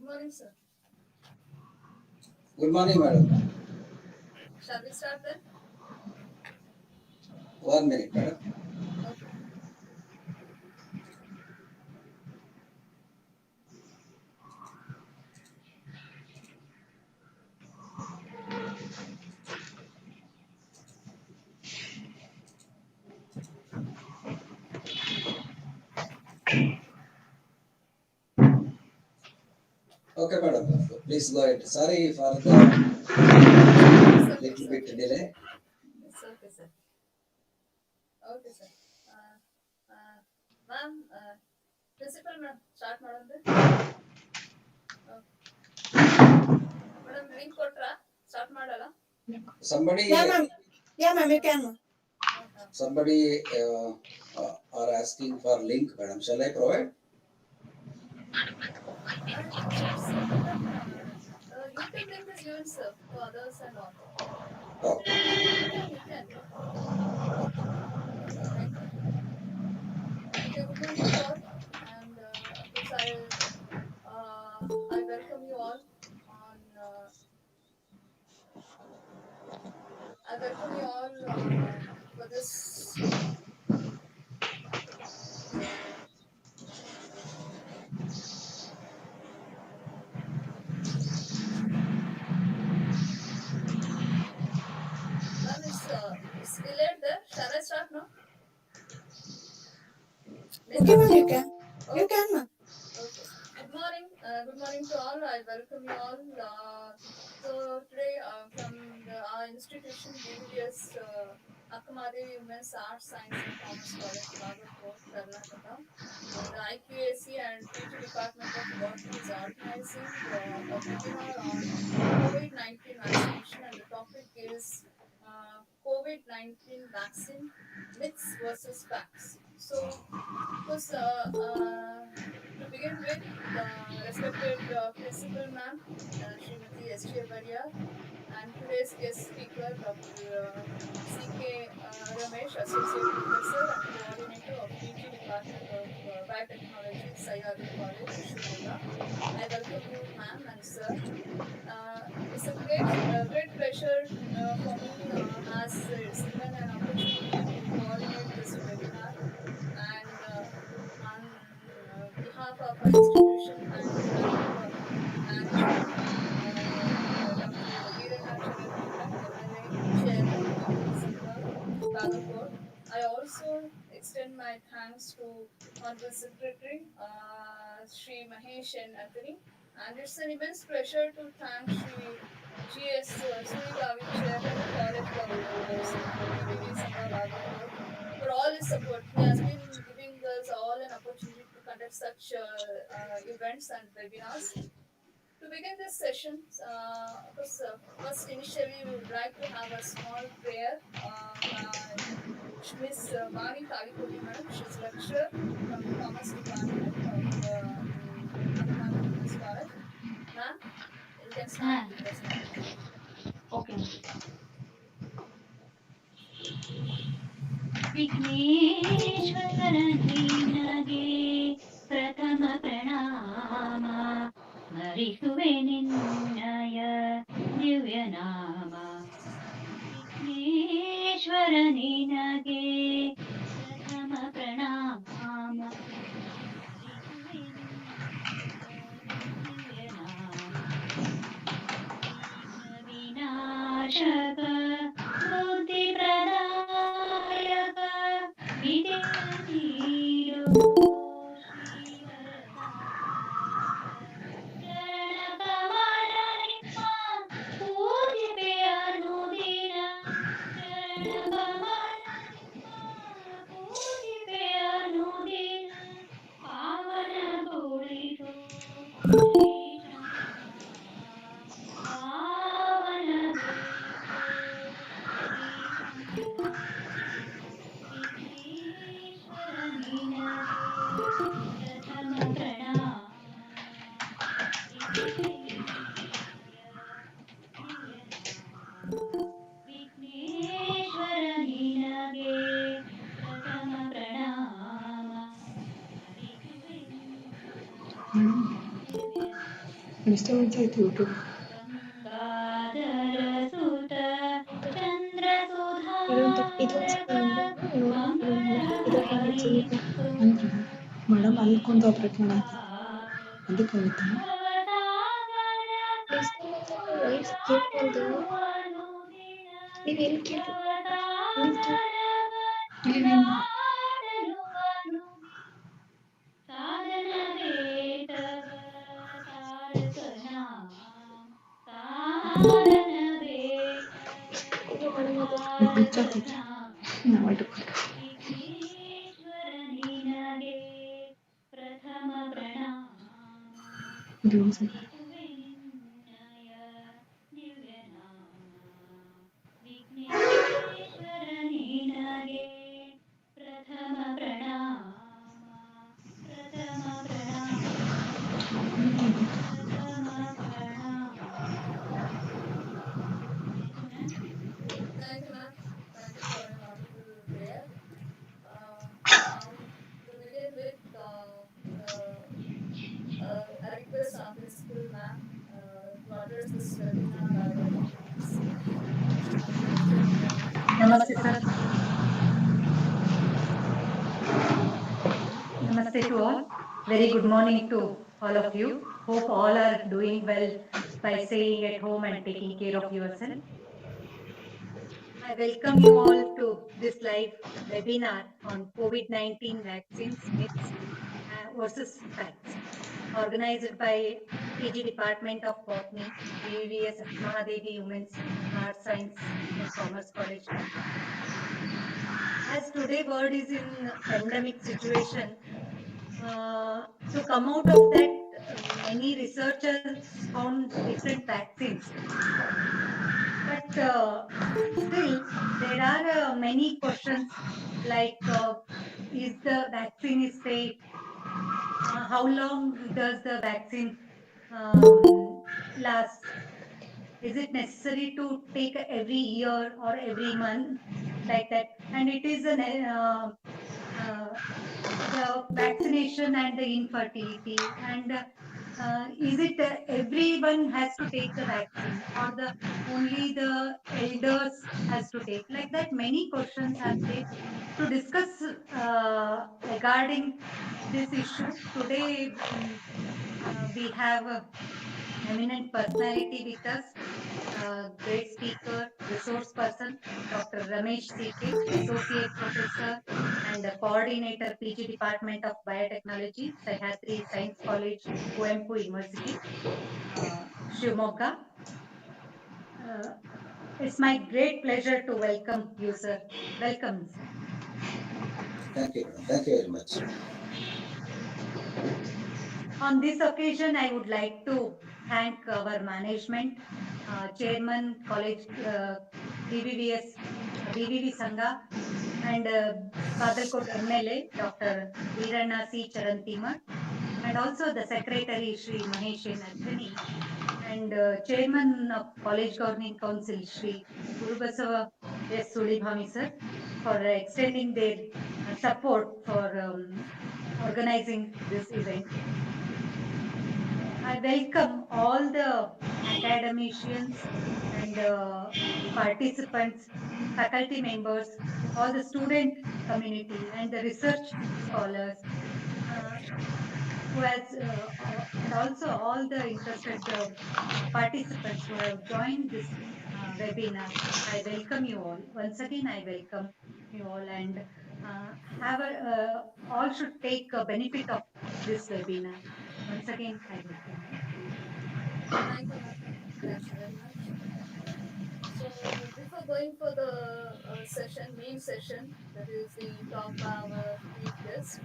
morning, sir. Good morning, madam. Shall we start then? 1 minute, madam. Okay. Okay, madam. Please go ahead. Sorry for the It's okay, little sir. bit delay. It's okay, sir. Okay, sir. Ma'am, principal ma'am, start madam then. Madam, link ಕೊಟ್ರಾ? Start ಮಾಡಲ್ಲ? Somebody, Yeah, ma'am. Yeah, ma'am, you can, ma'am. somebody are asking for link, madam. Shall I provide? Madam, YouTube link is given, sir, to others and all. Oh, You can. Okay, thank you. Okay, good morning to all. And of course, I welcome you all on I welcome you all for this. Ma'am, it's delayed there. Shall I start now? Okay, ma'am, you can. You Okay. can, ma'am. Okay. Good morning to all. I welcome you all. So today, from our institution, BVDS Akamadevi Women's Arts, Science and Commerce College, Bhagalpur, Karnataka, the IQAC and PG Department of Botany is organizing a webinar on COVID-19 vaccination, and the topic is COVID-19 vaccine myths versus facts. So, of course, to begin with, the respected principal ma'am, Srimati S.J. Varia, and today's guest speaker, Dr. C.K. Ramesh, Associate Professor and Coordinator of PG Department of Biotechnology, Sayali College, Shimoga. I welcome you, ma'am and sir. It's a great pleasure for me as it's given an opportunity to coordinate this webinar, and on behalf of our institution and our management, Dr. Veeranacharan Madam, MLA, Chairman, BBD Sangha, Bhagalpur. I also extend my thanks to Honorable Secretary Sri Mahesh and Athani, and it's an immense pleasure to thank Sri G.S. Suribavi, Chairman, College Block Programs, BBD Sangha, Bhagalpur, for all his support. He has been giving us all an opportunity to conduct such events and webinars. To begin this session, first initially we would like to have a small prayer by Miss Vani Talikoti Madam. She's lecturer from the Commerce Department of Akamadi Women's College. Ma'am, you can start Ah, with the small prayer. okay. ವಿಘ್ನೇಶ್ವರನಿನಗೆ ಪ್ರಥಮ ಪ್ರಣಾಮ ಸ್ಮರಿಸುವೆ ನಿನ್ನಯ ದಿವ್ಯ ನಾಮ ವಿಘ್ನೇಶ್ವರ ನಿನಗೆ ಪ್ರಥಮ ಪ್ರಣಾಮ ಸ್ಮರಿಸುವೆ ನಿನ್ನಯ ದಿವ್ಯ ನಾಮ ವಿಘ್ನ ವಿನಾಶಕ ಬುದ್ಧಿ ಪ್ರದಾಯಕ ವಿದ್ಯೆಯ ನೀಡು ಶ್ರೀವರದಾಯಕ ಚರಣ ಕಮಲ ನಿಮ್ಮ ಪೂಜಿಪೆ ಅನುದಿನ ಚರಣ ಕಮಲ ನಿಮ್ಮ ಪೂಜಿಪೆ ಅನುದಿನ ಪಾವನಗೊಳಿಸು ಶ್ರೀ ಶಂಕರ ಪಾವನಗೊಳಿಸು ಶ್ರೀ ಶಂಕರ ವಿಘ್ನೇಶ್ವರ ನಿನಗೆ ಪ್ರಥಮ ಪ್ರಣಾಮ ಸ್ಮರಿಸುವೆ ನಿನ್ನಯ ದಿವ್ಯ ನಾಮ ವಿಘ್ನೇಶ್ವರ ನಿನಗೆ ಪ್ರಥಮ ಪ್ರಣಾಮ ಸ್ಮರಿಸುವೆ ನಿನ್ನಯ ದಿವ್ಯ ನಾಮ ಡಿಸ್ಟರ್ಬೆನ್ಸ್ ಆಯ್ತು ಯೂಟ್ಯೂಬ್. ಗಂಗಾಧರಸುತ ಇದೊಂದ್ಸಲ ಚಂದ್ರಸುಧಾರಕ ನೋಡೋಣ ಇದು ಹೆಂಗೈತಿ ಮಂಗಳಹರಿಸ್ಸು ಅಂದ್ರೆ ಮೇಡಮ್ ಅಲ್ಲಿ ಕುಂತು ಆಪ್ರೇಟ್ ಮಾಡಂತ ಮಂಗಳಹಾರಕ ಅದಕ್ಕಾಗುತ್ತಾ ಭವಸಾಗರ ಡಿಸ್ಟರ್ಬೆನ್ಸ್ ಆಯ್ತು ವಾಯ್ಸ್ ಕೇಳ್ವಲ್ದು. ಸಾಗರವು ಅನುದಿನ ನೀವ್ ಎಲ್ಲಿ ಕೇಳಿ ಭವಸಾಗರವನ್ನು ಇಲ್ಲಿ ದಾಟಲು ಅನುದಿನ ಸಾಧನವೇ ತವ ತಾರಕ ನಾಮ ಸಾಧನವೇ ತವ ತಾರಕ ನಾವು ನಾಮ ಇಟ್ಕೊಂಡು ವಿಘ್ನೇಶ್ವರ ನಿನಗೆ ಪ್ರಥಮ ಪ್ರಣಾಮ ಇದು ಒಂದ್ಸಲ ಸ್ಮರಿಸುವೆ ನಿನ್ನಯ ದಿವ್ಯ ನಾಮ ವಿಘ್ನೇಶ್ವರ ನಿನಗೆ ಪ್ರಥಮ ಪ್ರಣಾಮ ಪ್ರಥಮ ಪ್ರಣಾಮ ಪ್ರಥಮ ಪ್ರಣಾಮ. Thank you, ma'am. Thank you, ma'am. Thank you for a wonderful prayer. Now, to begin with, a request our principal ma'am to address this webinar by writing the message. Srimati Esther ma'am, please Namaste, take sir. it. Namaste to all. Very good morning to all of you. Hope all are doing well by staying at home and taking care of yourself. I welcome you all to this live webinar on COVID-19 vaccines, myths versus facts, organized by PG Department of Botany, VVS Mahadevi Women's Arts, Science and Commerce College, Bangalore. As today world is in pandemic situation, to come out of that, many researchers found different vaccines. But still, there are many questions like is the vaccine is safe? How long does the vaccine last? Is it necessary to take every year or every month like that? And it is an uh, the vaccination and the infertility, and is it everyone has to take the vaccine, or the only the elders has to take, like that many questions are there. To discuss regarding this issue today, we have eminent personality with us, great speaker, resource person, Dr. Ramesh CK, Associate Professor and Coordinator, PG Department of Biotechnology, Sahyadri Science College, Coimpu University, Shivamogga. Uh, it's my great pleasure to welcome you, sir. Welcome, sir. Thank you, madam. Thank you very much. On this occasion, I would like to thank our management, Chairman, College, BBVS, BVV Sangha, and Badalkot MLA, Dr. Veeranna C. Charantima, and also the Secretary, Sri Mahesh Narkani, and Chairman of College Governing Council, Sri Gurubasava S. Sulibhami, sir, for extending their support for organizing this event. I welcome all the academicians and participants, faculty members, all the student community and the research scholars, uh, who has, and also all the interested participants who have joined this webinar. I welcome you all. Once again, I welcome you all, and have a, all should take a benefit of this webinar. Once again, I welcome you. Thank you, ma'am. Thank you very much. So, before going for the main session, that is the talk by our chief guest,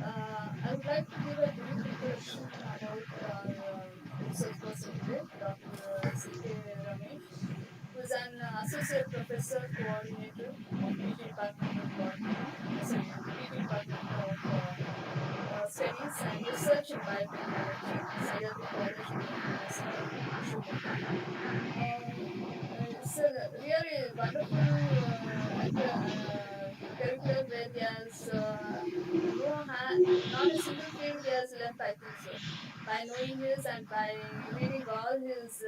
I would like to give a brief introduction about our resource person today, Dr. C.K. Ramesh, who is an associate professor coordinator of PG Department of Botany, PG Department of Studies and Research in Biotechnology, Sahyadri College, Coimbatore University, Shivamogga. It's a really wonderful curriculum where he has not a single field he has left month, I think so. By knowing his and by reading all his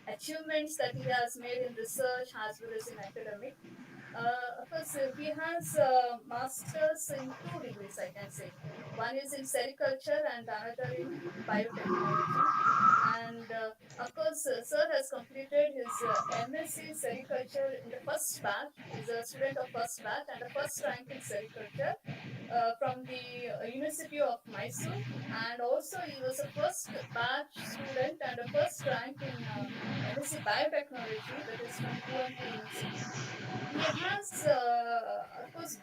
achievements that he has made in research as well as in academic. Of course, he has masters in 2 degrees, I can say. One is in sericulture and another in biotechnology. And of course, Sir has completed his MSc sericulture in the first batch. He's a student of first batch and the first rank in sericulture from the University of Mysore. And also, he was a first batch student and a first rank in MSc biotechnology, that is from QMP University. He has, of course,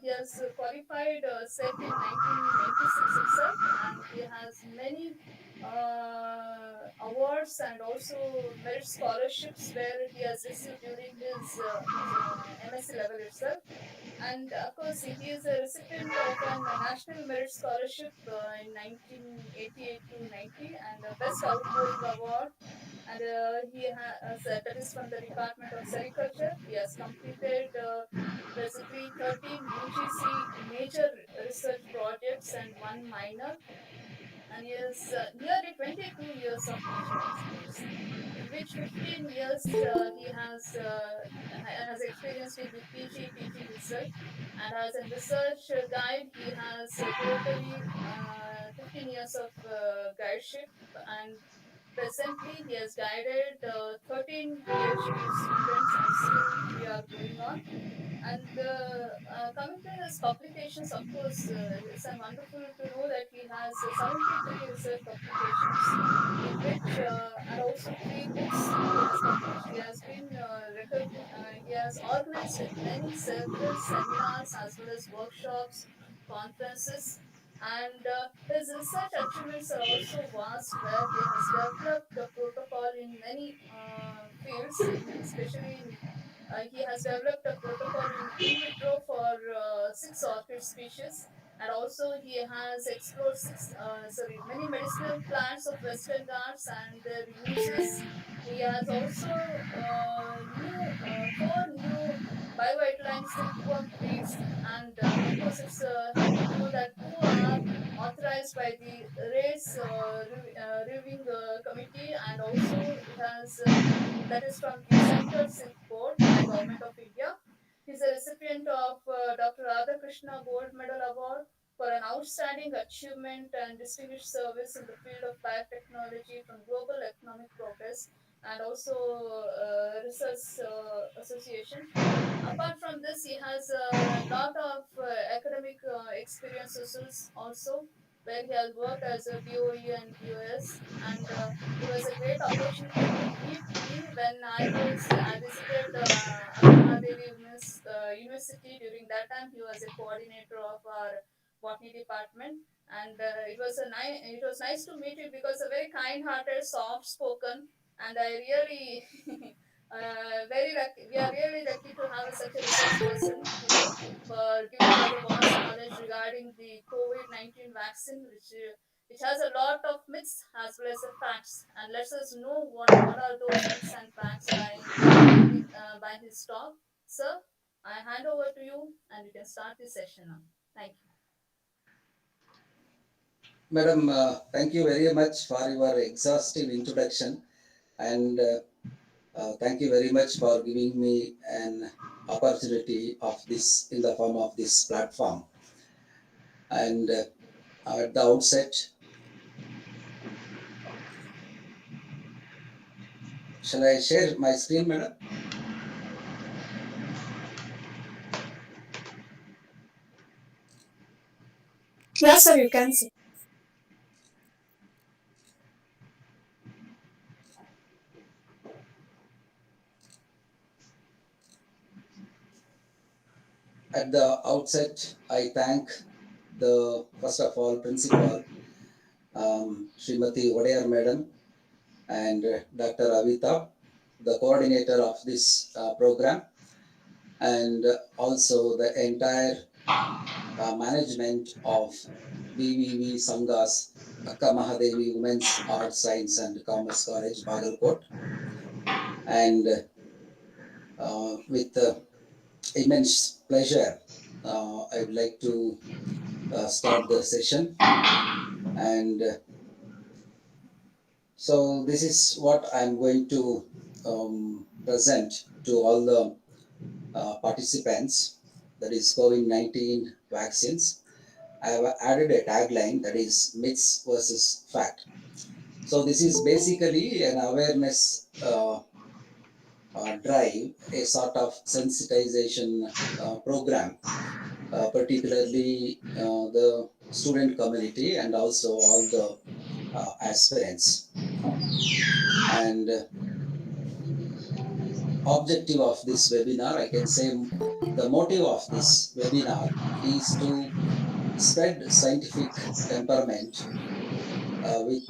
he has qualified set in 1996 itself, and he has many awards and also merit scholarships where he has received during his MSc level itself. And of course, he is a recipient of a National Merit Scholarship in 1988 to 90 and a Best Outgoing Award. And that is from the Department of Sericulture. He has completed basically 13 UGC major research projects and one minor, and he has nearly 22 years of teaching experience, in which 15 years he has experienced in the PG teaching itself. And as a research guide, he has totally 15 years of guideship, and presently he has guided 13 PhD students, and still we are going on. And coming to his publications, of course, it's wonderful to know that he has 73 research publications, in which and also 3 books he has published. He has been he has organized many several seminars as well as workshops, conferences, and his research achievements are also vast, where he has developed a protocol in many fields, especially in he has developed a protocol in vitro for 6 orchid species, and also he has explored many medicinal plants of Western Ghats and their uses. He has also four new biovitalized silkworm breeds, and of course, it's happy to know that 2 are authorized by the race reviewing committee, and also it has that is from the Central Silk Board by Government of India. He is a recipient of Dr. Radhakrishna Gold Medal Award for an outstanding achievement and distinguished service in the field of biotechnology from Global Economic Progress and also Research Association. Apart from this, he has a lot of academic experiences also, where he has worked as a DOE and DOS, and it was a great opportunity to meet me when I visited Akkamahadevi University. During that time, he was a coordinator of our botany department, and it was nice to meet you because a very kind-hearted, soft-spoken, and I really very lucky. We are really lucky to have such a research person today for giving us a vast knowledge regarding the COVID-19 vaccine, which has a lot of myths as well as the facts, and lets us know what are those myths and facts by his talk. Sir, I hand over to you, and we can start this session now. Thank you. Madam, thank you very much for your exhaustive introduction, and thank you very much for giving me an opportunity of this in the form of this platform. And at the outset, shall I share my screen, madam? Yes, sir, you can see. At the outset, I thank the first of all principal, Srimati Wadayar madam, and Dr. Avita, the coordinator of this program, and also the entire management of VVV Sanghas Akka Mahadevi Women's Arts, Science and Commerce College, Bagalkot. And with immense pleasure, I would like to start the session. And so this is what I'm going to present to all the participants, that is COVID-19 vaccines. I have added a tagline, that is myths versus fact. So this is basically an awareness drive, a sort of sensitization program, particularly the student community and also all the aspirants. And objective of this webinar, I can say the motive of this webinar is to spread scientific temperament with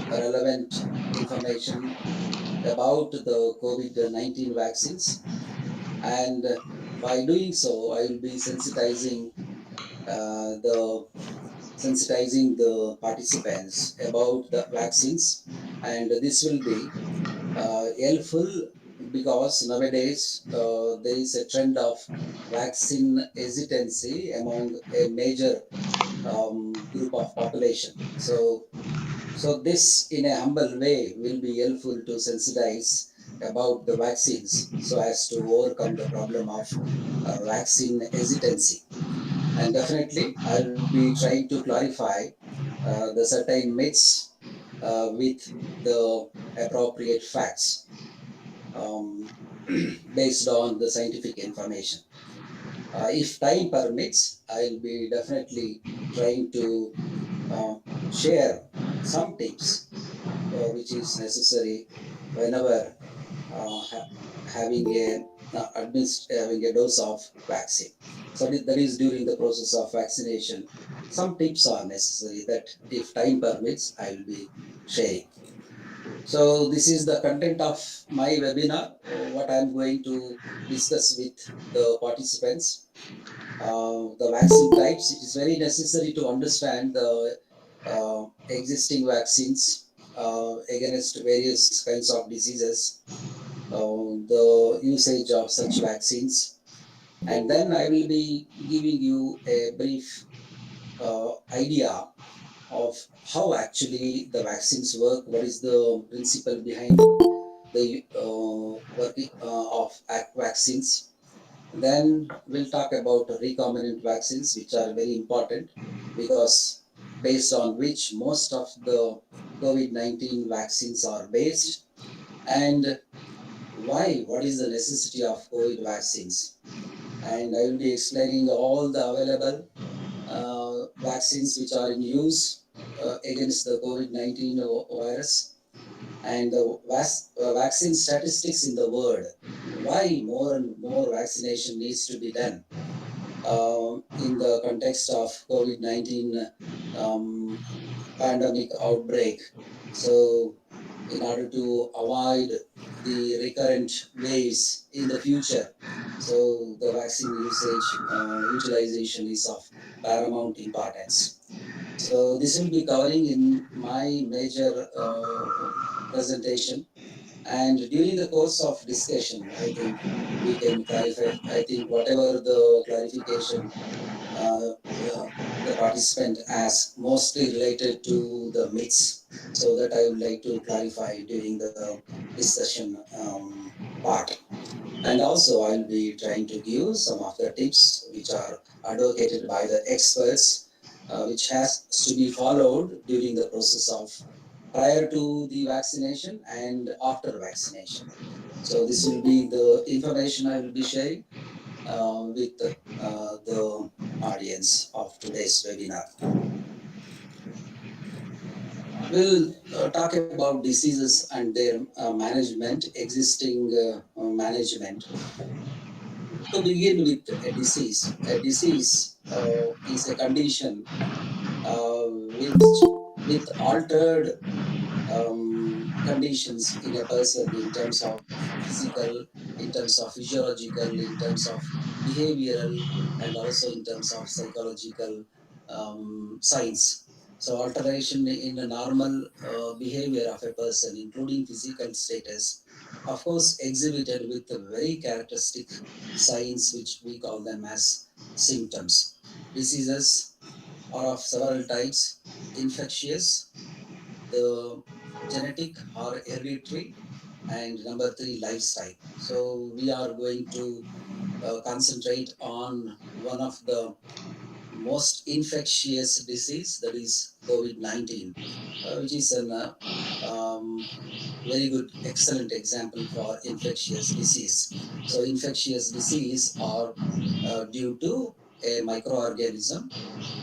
relevant information about the COVID-19 vaccines. And by doing so, I will be the sensitizing the participants about the vaccines, and this will be helpful because nowadays there is a trend of vaccine hesitancy among a major group of population. So this, in a humble way, will be helpful to sensitize about the vaccines so as to overcome the problem of vaccine hesitancy. And definitely, I will be trying to clarify the certain myths with the appropriate facts um, based on the scientific information. If time permits, I'll be definitely trying to uh, share some tips which is necessary whenever having having a dose of vaccine. So that is during the process of vaccination. Some tips are necessary that, if time permits, I will be sharing. So this is the content of my webinar. What I am going to discuss with the participants. The vaccine types. It is very necessary to understand the existing vaccines against various kinds of diseases, the usage of such vaccines, and then I will be giving you a brief idea of how actually the vaccines work, what is the principle behind the working of vaccines. Then we'll talk about recombinant vaccines, which are very important because based on which most of the COVID-19 vaccines are based, and what is the necessity of COVID vaccines. And I will be explaining all the available vaccines which are in use against the COVID-19 virus, and the vaccine statistics in the world, why more and more vaccination needs to be done in the context of COVID-19 um, pandemic outbreak. So in order to avoid the recurrent waves in the future, so the vaccine usage utilization is of paramount importance. So this will be covering in my major presentation, and during the course of discussion, I think we can clarify. I think whatever the clarification uh, the participant asked, mostly related to the myths, so that I would like to clarify during the discussion part. And also, I'll be trying to give some of the tips which are advocated by the experts, which has to be followed during the process of prior to the vaccination and after vaccination. So this will be the information I will be sharing with the audience of today's webinar. We'll talk about diseases and their management, existing management. To begin with, a disease is a condition with altered conditions in a person in terms of physical, in terms of physiological, in terms of behavioral, and also in terms of psychological signs. So alteration in the normal behavior of a person, including physical status, of course exhibited with very characteristic signs which we call them as symptoms. Diseases are of several types: infectious, the genetic or hereditary, and number three, lifestyle. So we are going to concentrate on one of the most infectious disease, that is COVID-19, which is an very good, excellent example for infectious disease. So infectious disease are due to a microorganism,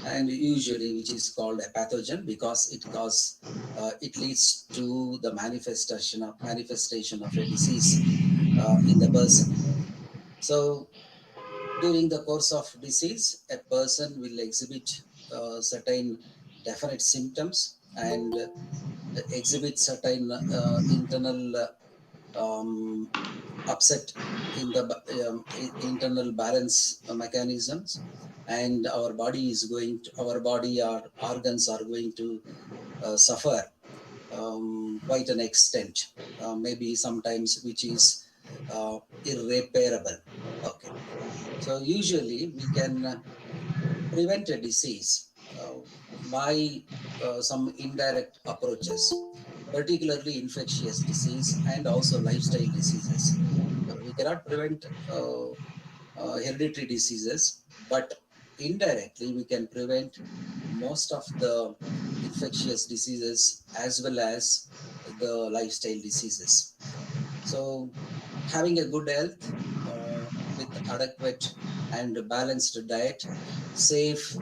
and usually which is called a pathogen because it leads to the manifestation of a disease in the person. So during the course of disease, a person will exhibit certain definite symptoms and exhibit certain internal upset in the internal balance mechanisms, and our body or organs are going to suffer quite an extent, maybe sometimes which is irreparable. Okay, so usually we can prevent a disease by some indirect approaches, particularly infectious disease and also lifestyle diseases. We cannot prevent hereditary diseases, but indirectly we can prevent most of the infectious diseases as well as the lifestyle diseases. So, having a good health with adequate and balanced diet, safe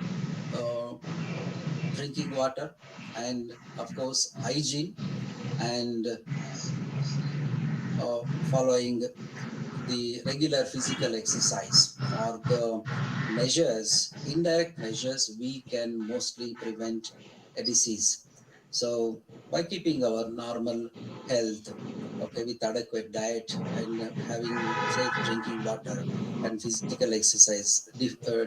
drinking water, and of course, hygiene, and following the regular physical exercise or the indirect measures, we can mostly prevent a disease. So by keeping our normal health, okay, with adequate diet and having safe drinking water and physical exercise,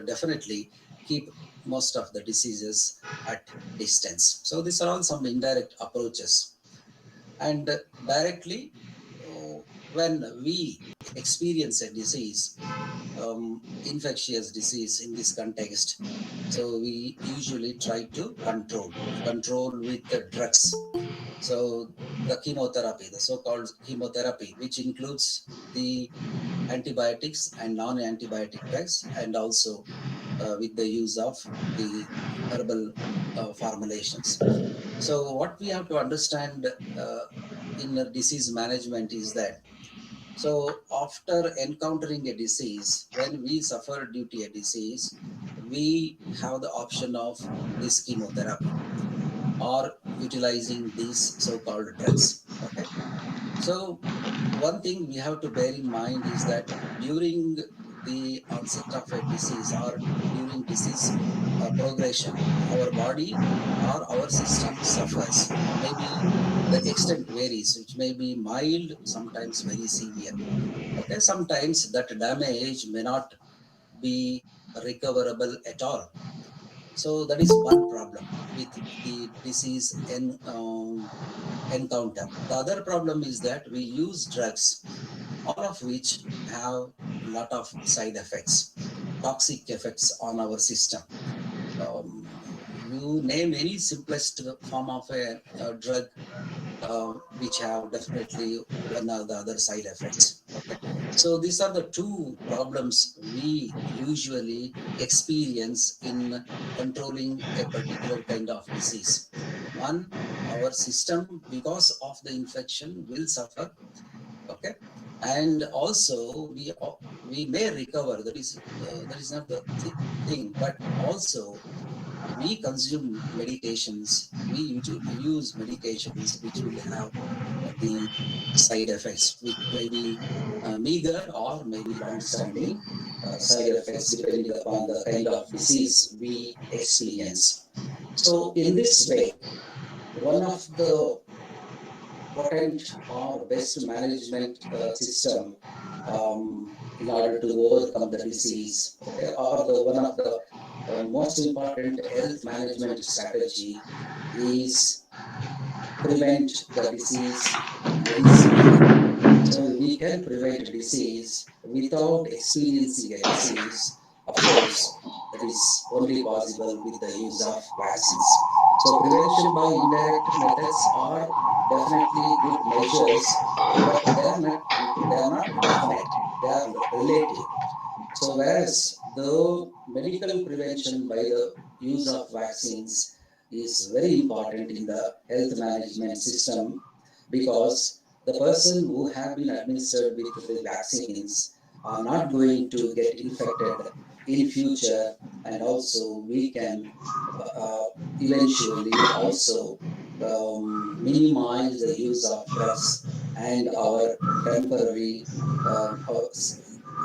definitely keep most of the diseases at distance. So these are all some indirect approaches. And directly, uh, when we experience a disease, infectious disease in this context, so we usually try to control with the drugs. So the chemotherapy, the so-called chemotherapy, which includes the antibiotics and non-antibiotic drugs, and also with the use of the herbal formulations. So what we have to understand in disease management is that, so after encountering a disease, when we suffer due to a disease, we have the option of this chemotherapy or utilizing these so-called drugs. Okay. So one thing we have to bear in mind is that during the onset of a disease or during disease progression, our body or our system suffers. Maybe the extent varies, which may be mild, sometimes very severe. Okay, sometimes that damage may not be recoverable at all. So that is one problem with the disease encounter. The other problem is that we use drugs, all of which have a lot of side effects, toxic effects on our system. You name any simplest form of a drug which have definitely one or the other side effects. Okay, so these are the two problems we usually experience in controlling a particular kind of disease. One, our system, because of the infection, will suffer. Okay, and also we may recover. That is not the thing, but also we consume medications, we use medications which will have the side effects, which may be meager or maybe long-standing side effects depending upon the kind of disease we experience. So in this way, one of the potent or best management system in order to overcome the disease, okay, or the one of the most important health management strategy is prevent the disease very simply. So we can prevent disease without experiencing a disease. Of course, that is only possible with the use of vaccines. So prevention by indirect methods are definitely good measures, but they are not definite. They are relative. So whereas the medical prevention by the use of vaccines is very important in the health management system, because the person who have been administered with the vaccines are not going to get infected in future, and also we can uh, eventually also minimize the use of drugs and our temporary our,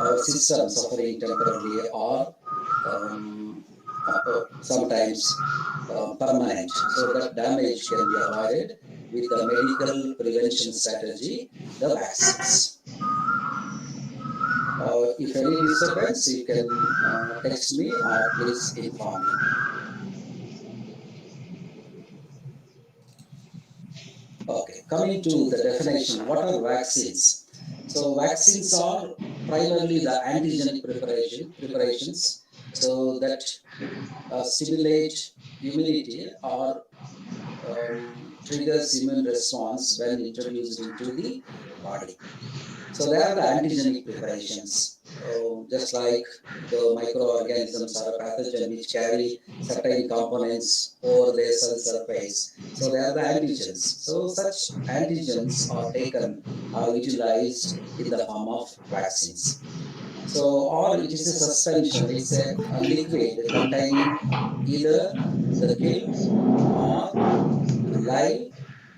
our system suffering temporarily, or sometimes permanent. So that damage can be avoided with the medical prevention strategy, the vaccines. If any disturbance, you can text me or please inform me. Okay, coming to the definition, what are vaccines? So vaccines are primarily the antigenic preparations, so that stimulate immunity or triggers immune response when introduced into the body. So there are the antigenic preparations, just like the microorganisms or a pathogen which carry certain components over their cell surface. So they are the antigens. So such antigens are taken or utilized in the form of vaccines. So, or it is a suspension, it's a liquid containing either the kill or live,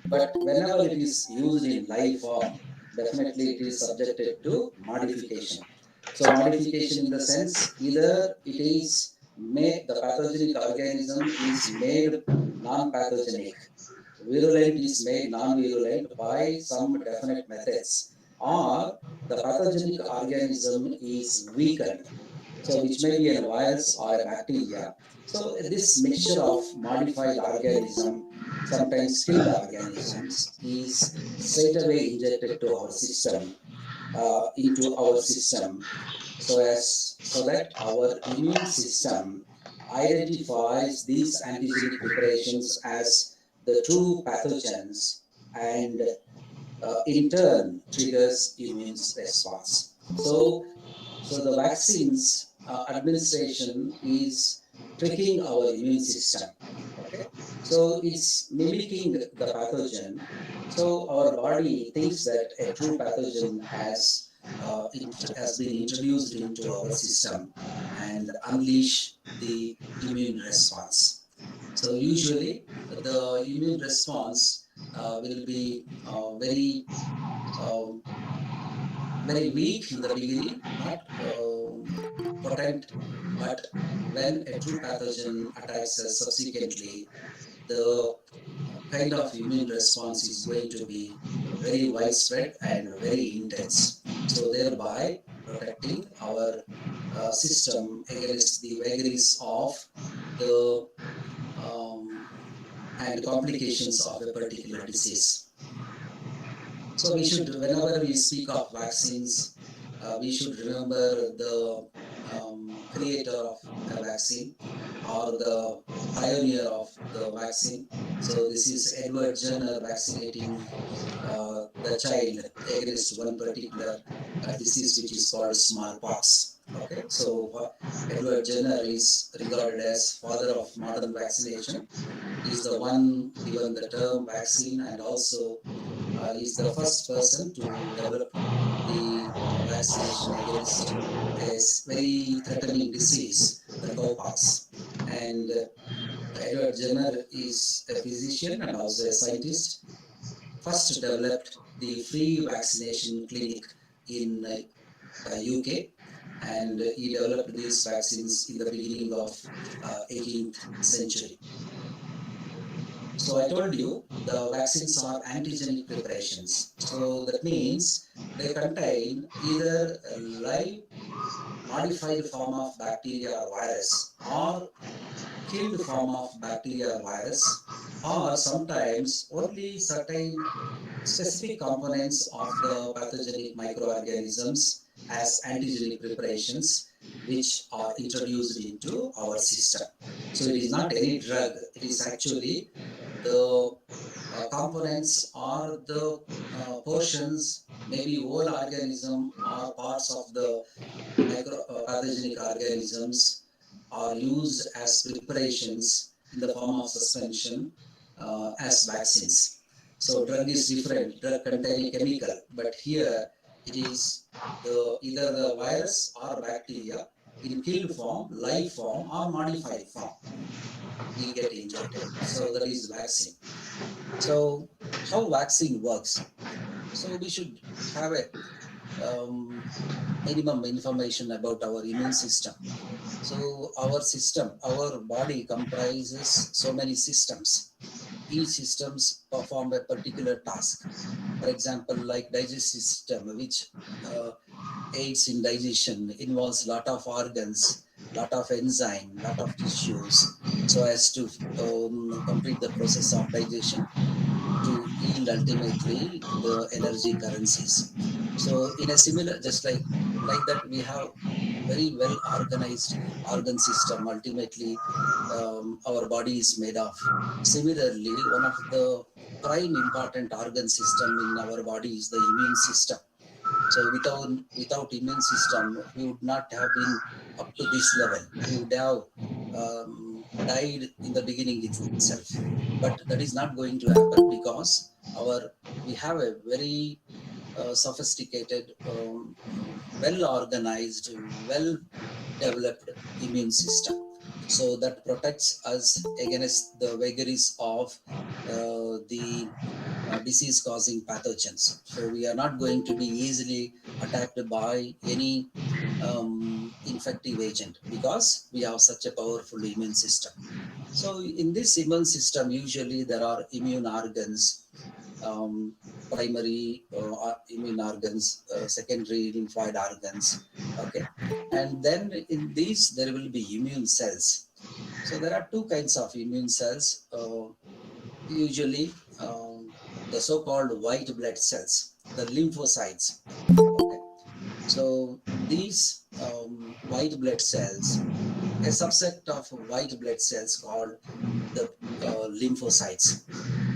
but whenever it is used in live form, definitely it is subjected to modification. So modification in the sense, either it is made, the pathogenic organism is made non-pathogenic, virulent is made non-virulent by some definite methods, or the pathogenic organism is weakened, so which may be a virus or a bacteria. So this mixture of modified organism, sometimes killed organisms, is straight away injected to our system, into our system, so that our immune system identifies these antigenic preparations as the true pathogens, and in turn triggers immune response. So the vaccines administration is tricking our immune system. Okay, so it's mimicking the pathogen. So our body thinks that a true pathogen has been introduced into our system and unleash the immune response. So usually the immune response will be uh, very weak in the beginning, not potent, but when a true pathogen attacks us subsequently, the kind of immune response is going to be very widespread and very intense. So thereby protecting our system against the vagaries of the um, and complications of a particular disease. So we should, whenever we speak of vaccines, we should remember the creator of a vaccine, or the pioneer of the vaccine. So this is Edward Jenner vaccinating the child against one particular disease which is called smallpox. Okay, so Edward Jenner is regarded as father of modern vaccination. He is the one given the term vaccine, and also is the first person to develop the vaccination against a very threatening disease, the cowpox. And Edward Jenner is a physician and also a scientist. First developed the free vaccination clinic in UK, and he developed these vaccines in the beginning of 18th century. So I told you the vaccines are antigenic preparations. So that means they contain either a live modified form of bacteria or virus, or killed form of bacteria or virus, or sometimes only certain specific components of the pathogenic microorganisms as antigenic preparations which are introduced into our system. So it is not any drug, it is actually the components or the portions, maybe whole organism or parts of the micro pathogenic organisms are used as preparations in the form of suspension as vaccines. So drug is different, drug contain a chemical, but here it is either the virus or bacteria in killed form, live form, or modified form we get injected. So that is vaccine. So how vaccine works? So we should have a minimum information about our immune system. So our system, our body comprises so many systems. Each systems perform a particular task. For example, like digestive system, which uh, aids in digestion, involves lot of organs, lot of enzyme, lot of tissues, so as to complete the process of digestion to yield ultimately the energy currencies. So in a similar, just like that, we have very well organized organ system. Ultimately, our body is made of. Similarly, one of the prime important organ system in our body is the immune system. So without immune system, we would not have been up to this level. We would have died in the beginning itself. But that is not going to happen because we have a very sophisticated, well organized, well developed immune system. So that protects us against the vagaries of the disease causing pathogens. So we are not going to be easily attacked by any infective agent because we have such a powerful immune system. So in this immune system, usually there are immune organs, um, primary immune organs, secondary lymphoid organs. Okay, and then in these there will be immune cells. So there are two kinds of immune cells. Usually, the so-called white blood cells, the lymphocytes. Okay, so these white blood cells, a subset of white blood cells called the lymphocytes.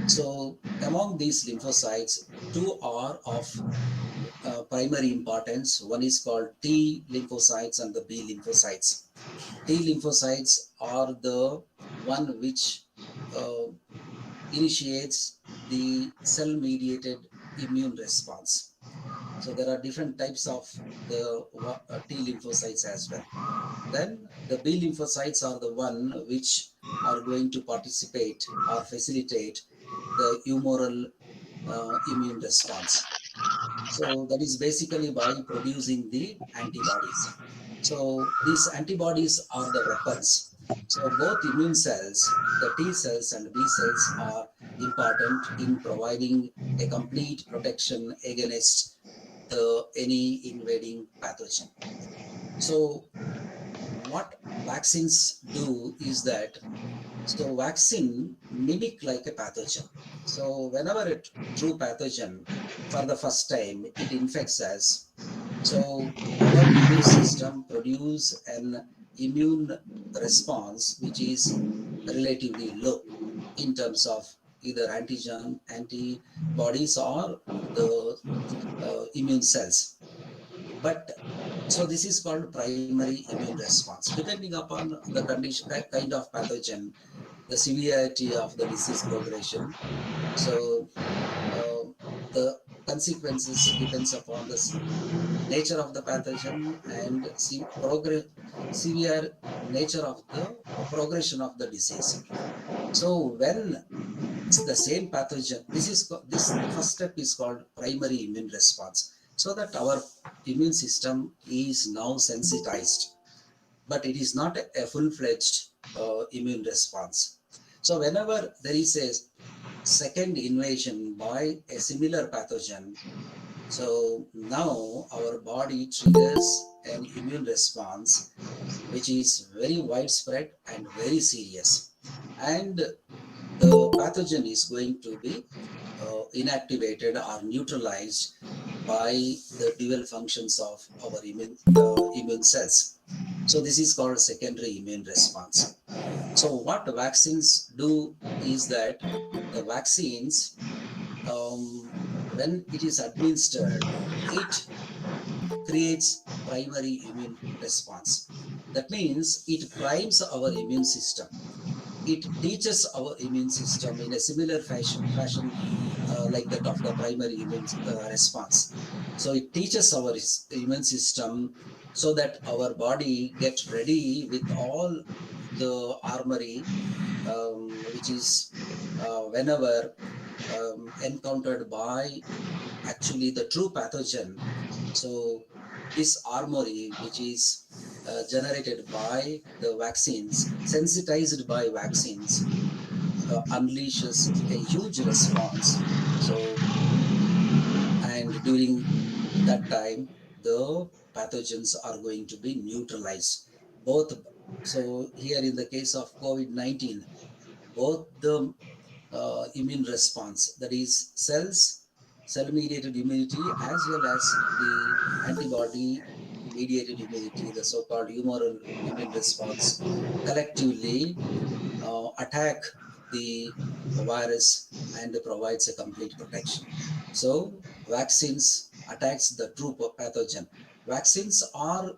So among these lymphocytes, two are of primary importance. One is called T lymphocytes and the B lymphocytes. T lymphocytes are the one which uh, initiates the cell-mediated immune response. So there are different types of the T lymphocytes as well. Then the B lymphocytes are the one which are going to participate or facilitate the humoral immune response. So that is basically by producing the antibodies. So these antibodies are the weapons. So both immune cells, the T cells and B cells, are important in providing a complete protection against the any invading pathogen. So what vaccines do is that, so vaccine mimic like a pathogen. So whenever a true pathogen for the first time it infects us, so our immune system produce an immune response which is relatively low in terms of either antigen, antibodies, or the immune cells. But so this is called primary immune response. Depending upon the condition, kind of pathogen, the severity of the disease progression. So the consequences depends upon the nature of the pathogen and severe nature of the progression of the disease. So when it's the same pathogen, this first step is called primary immune response. So that our immune system is now sensitized, but it is not a full-fledged immune response. So whenever there is a second invasion by a similar pathogen, so now our body triggers an immune response which is very widespread and very serious. And the pathogen is going to be inactivated or neutralized by the dual functions of our immune cells. So this is called secondary immune response. So what vaccines do is that the vaccines, when it is administered, it creates primary immune response. That means it primes our immune system. It teaches our immune system in a similar fashion like that of the primary immune response. So it teaches our immune system so that our body gets ready with all the armory, which is whenever encountered by actually the true pathogen. So this armory, which is generated by the vaccines, sensitized by vaccines, unleashes a huge response. So, and during that time, the pathogens are going to be neutralized. Both, so here in the case of COVID-19, both the immune response, that is cell-mediated immunity, as well as the antibody-mediated immunity, the so-called humoral immune response, collectively attack the virus and provides a complete protection. So vaccines attacks the true pathogen. Vaccines are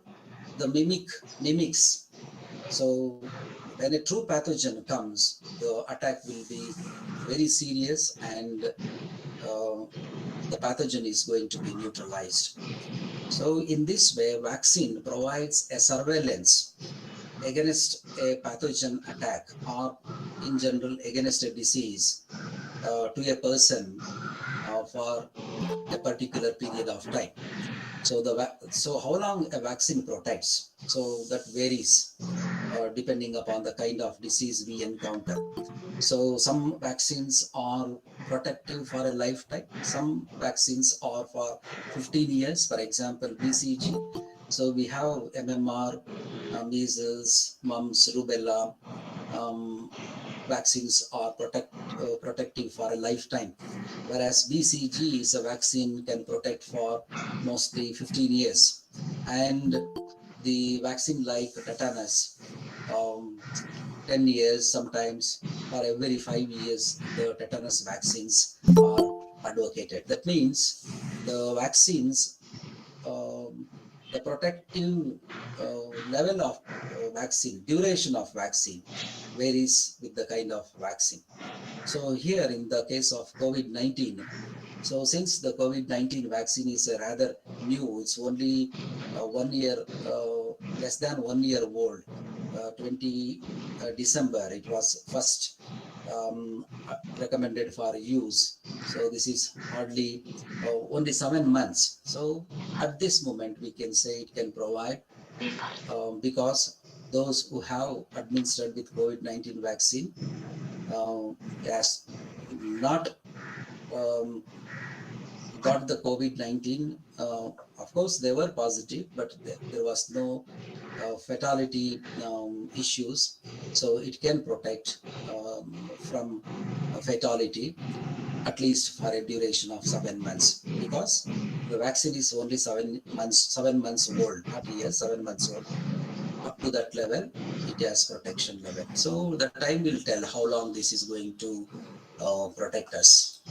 the mimics. So when a true pathogen comes, the attack will be very serious, and the pathogen is going to be neutralized. So in this way, vaccine provides a surveillance against a pathogen attack, or in general against a disease to a person for a particular period of time. So so how long a vaccine protects, so that varies depending upon the kind of disease we encounter. So some vaccines are protective for a lifetime. Some vaccines are for 15 years, for example, BCG. So we have MMR, measles, mumps, rubella. Vaccines are protective for a lifetime, whereas BCG is a vaccine can protect for mostly 15 years. And the vaccine like tetanus, um, 10 years, sometimes for every 5 years, the tetanus vaccines are advocated. That means the vaccines, um, the protective level of vaccine, duration of vaccine varies with the kind of vaccine. So here in the case of COVID-19, so since the COVID-19 vaccine is rather new, it's only 1 year, less than 1 year old. 20 December, it was first recommended for use. So this is hardly only 7 months. So at this moment, we can say it can provide, because those who have administered with COVID-19 vaccine has not um, got the COVID-19. Of course, they were positive, but there was no fatality issues. So it can protect from fatality at least for a duration of 7 months, because the vaccine is only 7 months old, not years, 7 months old. Up to that level, it has protection level. So the time will tell how long this is going to protect us.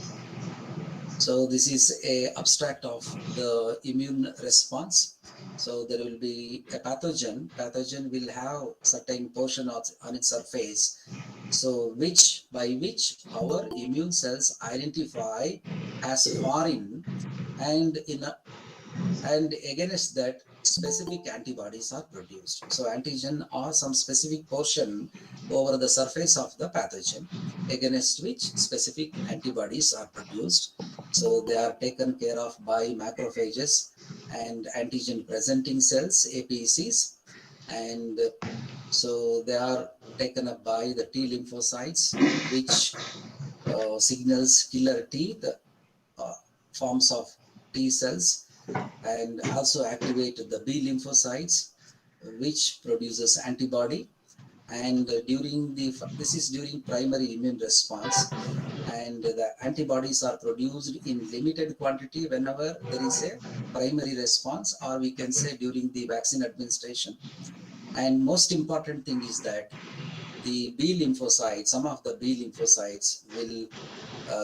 So this is a abstract of the immune response. So there will be a pathogen. Pathogen will have certain portion on its surface. So by which our immune cells identify as foreign, and and against that specific antibodies are produced. So antigen or some specific portion over the surface of the pathogen against which specific antibodies are produced. So they are taken care of by macrophages and antigen presenting cells, APCs, and so they are taken up by the T lymphocytes, which signals killer T, the forms of T cells, and also activate the B lymphocytes, which produces antibody. And this is during primary immune response, and the antibodies are produced in limited quantity whenever there is a primary response, or we can say during the vaccine administration. And most important thing is that the B lymphocytes, some of the B lymphocytes will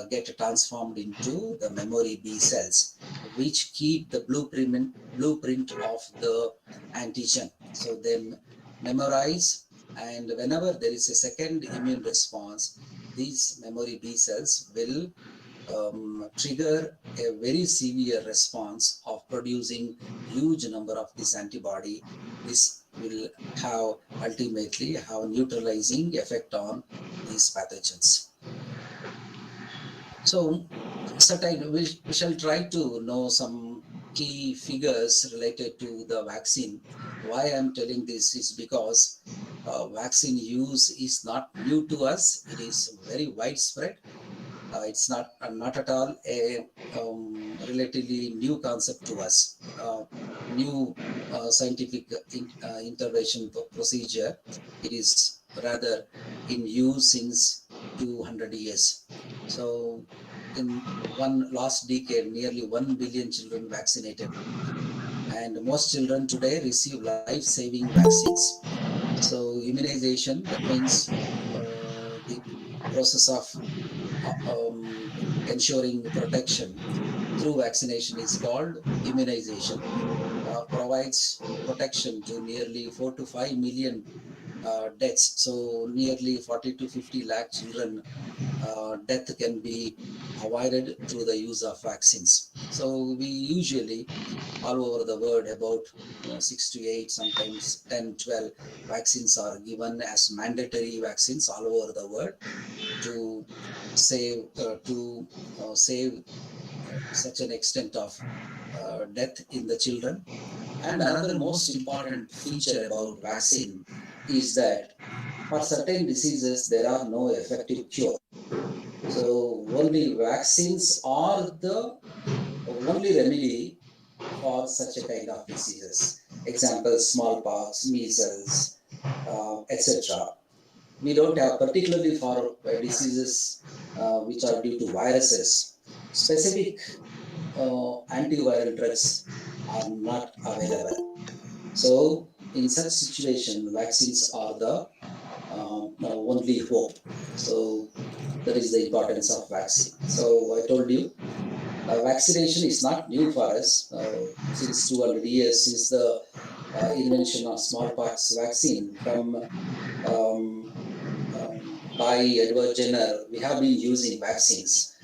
get transformed into the memory B cells, which keep the blueprint of the antigen. So they memorize, and whenever there is a second immune response, these memory B cells will trigger a very severe response of producing huge number of this antibody. This will have ultimately have neutralizing effect on these pathogens. So certain we shall try to know some key figures related to the vaccine. Why I'm telling this is because vaccine use is not new to us. It is very widespread. It's not at all a relatively new concept to us. New scientific intervention procedure. It is rather in use since 200 years. So in one last decade, nearly 1 billion children vaccinated, and most children today receive life-saving vaccines. So immunization, that means the process of ensuring protection through vaccination is called immunization, provides protection to nearly 4 to 5 million deaths. So nearly 40 to 50 lakh children death can be avoided through the use of vaccines. So we usually all over the world about 6 to 8, sometimes 10, 12 vaccines are given as mandatory vaccines all over the world to save such an extent of death in the children. And another most important feature about vaccine is that for certain diseases there are no effective cure. So only vaccines are the only remedy for such a kind of diseases. Example, smallpox, measles, etc. We don't have, particularly for diseases which are due to viruses, specific antiviral drugs are not available. So in such situation, vaccines are the only hope. So that is the importance of vaccine. So I told you, vaccination is not new for us. Since 200 years, since the invention of smallpox vaccine um, by Edward Jenner, we have been using vaccines,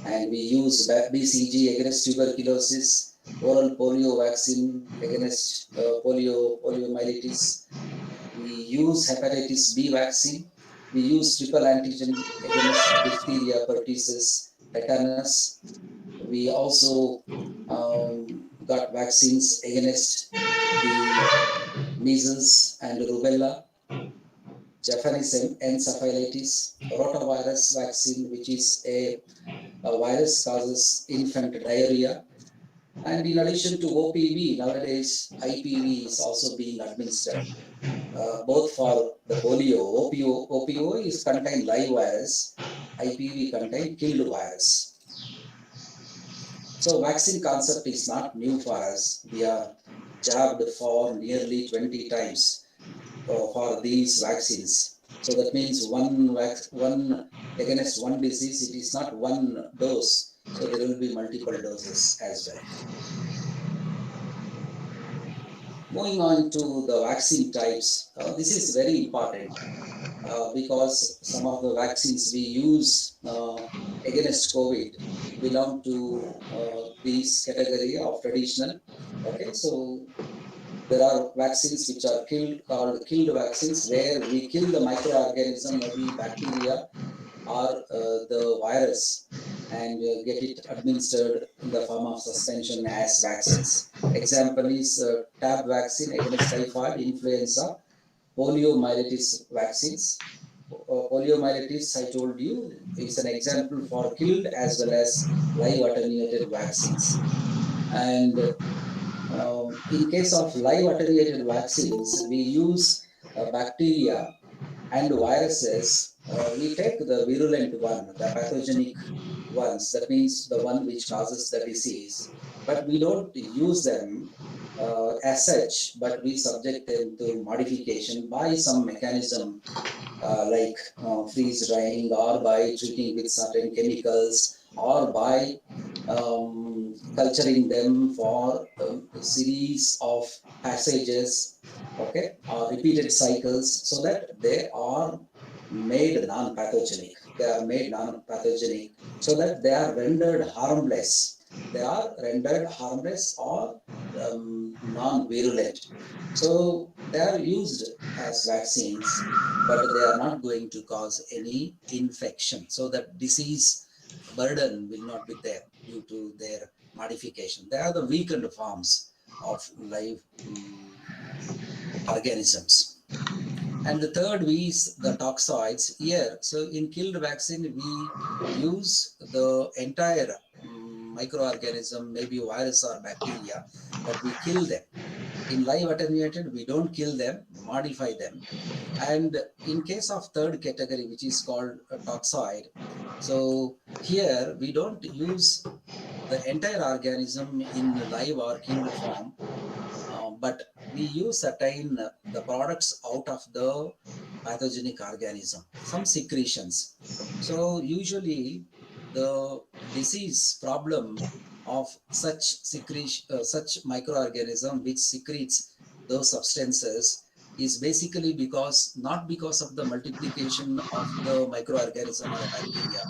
and we use BCG against tuberculosis, oral polio vaccine against poliomyelitis. We use hepatitis B vaccine. We use triple antigen against diphtheria, pertussis, tetanus. We also got vaccines against the measles and rubella, Japanese encephalitis, rotavirus vaccine, which is a virus causes infant diarrhea. And in addition to OPV, nowadays IPV is also being administered, both for the polio. OPO is contain live virus, IPV contain killed virus. So vaccine concept is not new for us. We are jabbed for nearly 20 times for these vaccines. So that means one against one disease, it is not one dose. So there will be multiple doses as well. Moving on to the vaccine types, this is very important because some of the vaccines we use against COVID belong to this category of traditional. Okay, so there are vaccines which are called killed vaccines, where we kill the microorganism, maybe bacteria or the virus, and get it administered in the form of suspension as vaccines. Example is TAB vaccine against typhoid, influenza, poliomyelitis vaccines. Poliomyelitis, I told you, is an example for killed as well as live attenuated vaccines. And in case of live attenuated vaccines, we use bacteria and viruses. We take the virulent one, the pathogenic ones, that means the one which causes the disease, but we don't use them as such, but we subject them to modification by some mechanism, like freeze drying, or by treating with certain chemicals, or by culturing them for a series of passages, okay, or repeated cycles, so that they are made non-pathogenic. They are made non-pathogenic so that they are rendered harmless. They are rendered harmless or non-virulent. So they are used as vaccines, but they are not going to cause any infection. So that disease burden will not be there due to their modification. They are the weakened forms of live organisms. And the third is the toxoids here. So in killed vaccine, we use the entire microorganism, maybe virus or bacteria, but we kill them. In live attenuated, we don't kill them, modify them. And in case of third category, which is called a toxoid, so here we don't use the entire organism in live or killed form, but we use certain the products out of the pathogenic organism, some secretions. So usually the disease problem of such secretion, such microorganism which secretes those substances is basically because, not because of the multiplication of the microorganism or a bacteria,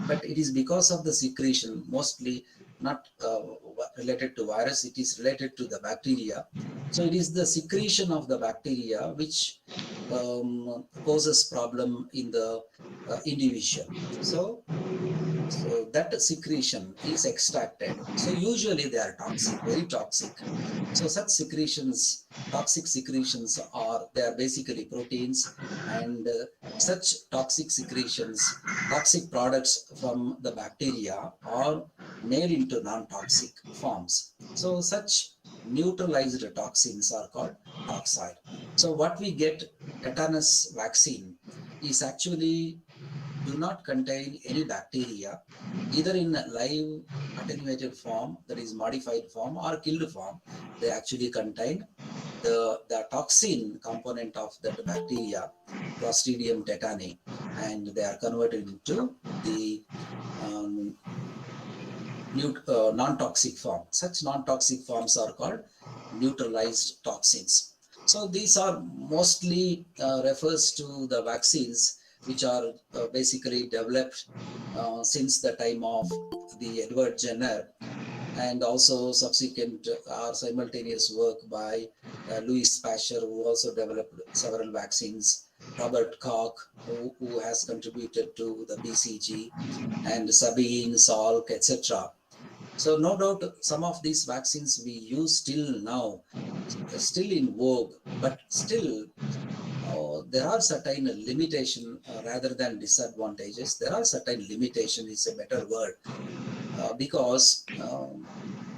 but it is because of the secretion, mostly not related to virus, it is related to the bacteria. So it is the secretion of the bacteria which causes problem in the individual. So that secretion is extracted. So usually they are toxic, very toxic. So such secretions, toxic secretions they are basically proteins, and such toxic secretions, toxic products from the bacteria are made into non-toxic forms. So such neutralized toxins are called toxoid. So what we get, tetanus vaccine, is actually do not contain any bacteria, either in live attenuated form, that is modified form, or killed form. They actually contain the toxin component of that bacteria, Clostridium tetani, and they are converted into the non-toxic form. Such non-toxic forms are called neutralized toxins. So these are mostly refers to the vaccines which are basically developed since the time of the Edward Jenner, and also subsequent or simultaneous work by Louis Pasteur, who also developed several vaccines, Robert Koch, who has contributed to the BCG, and Sabine, Salk, etc. So no doubt some of these vaccines we use till now, still in vogue, but still there are certain limitation rather than disadvantages. There are certain limitation is a better word, because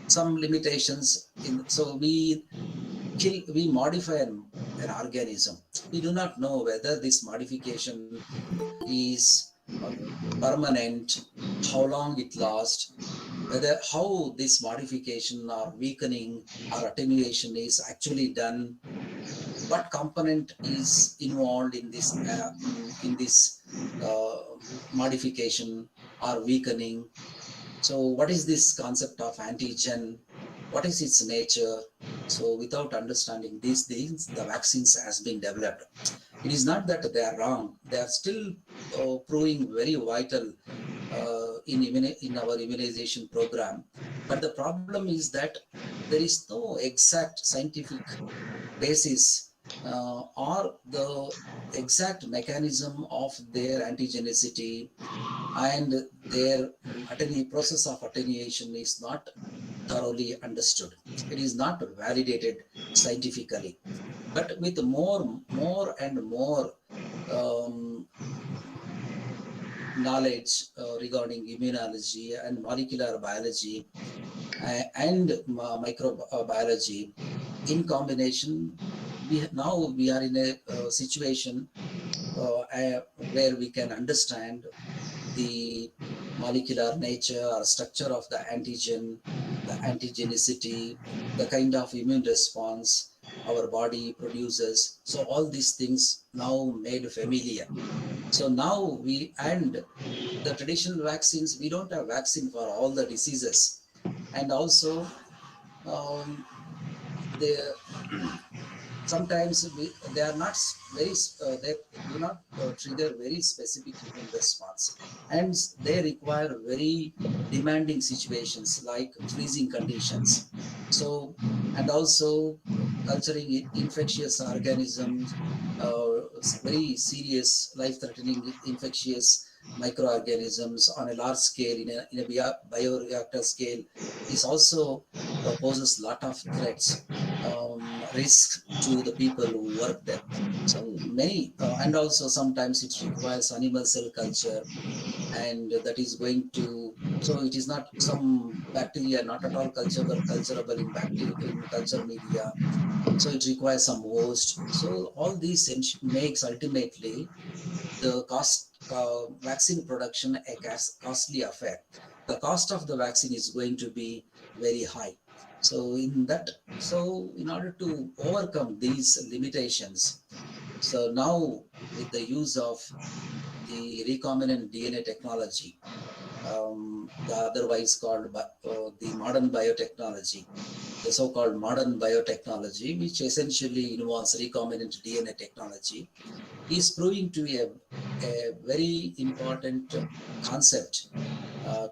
some limitations so we modify an organism. We do not know whether this modification is permanent, how long it lasts, whether how this modification or weakening or attenuation is actually done, what component is involved in this uh, modification or weakening. So what is this concept of antigen? What is its nature? So without understanding these things, the vaccines has been developed. It is not that they are wrong. They are still proving very vital in our immunization program. But the problem is that there is no exact scientific basis or the exact mechanism of their antigenicity, and their process of attenuation is not thoroughly understood. It is not validated scientifically. but with more and more um, knowledge regarding immunology and molecular biology and microbiology in combination, now we are in a situation where we can understand the molecular nature or structure of the antigen, the antigenicity, the kind of immune response our body produces. So all these things now made familiar. So now and the traditional vaccines, we don't have vaccine for all the diseases. And also um, the sometimes they are not very they do not trigger very specific immune response, and they require very demanding situations like freezing conditions. So and also culturing infectious organisms, uh, very serious life threatening infectious microorganisms on a large scale in a bioreactor scale is also poses lot of threats, risk to the people who work there. So many, and also sometimes it requires animal cell culture, and that is going to, so it is not some bacteria, not at all culturable in in culture media. So it requires some host. So all these makes ultimately the vaccine production a costly affair. The cost of the vaccine is going to be very high. So in order to overcome these limitations, so now with the use of the recombinant DNA technology, the otherwise called the modern biotechnology, the so-called modern biotechnology, which essentially involves recombinant DNA technology, is proving to be a very important concept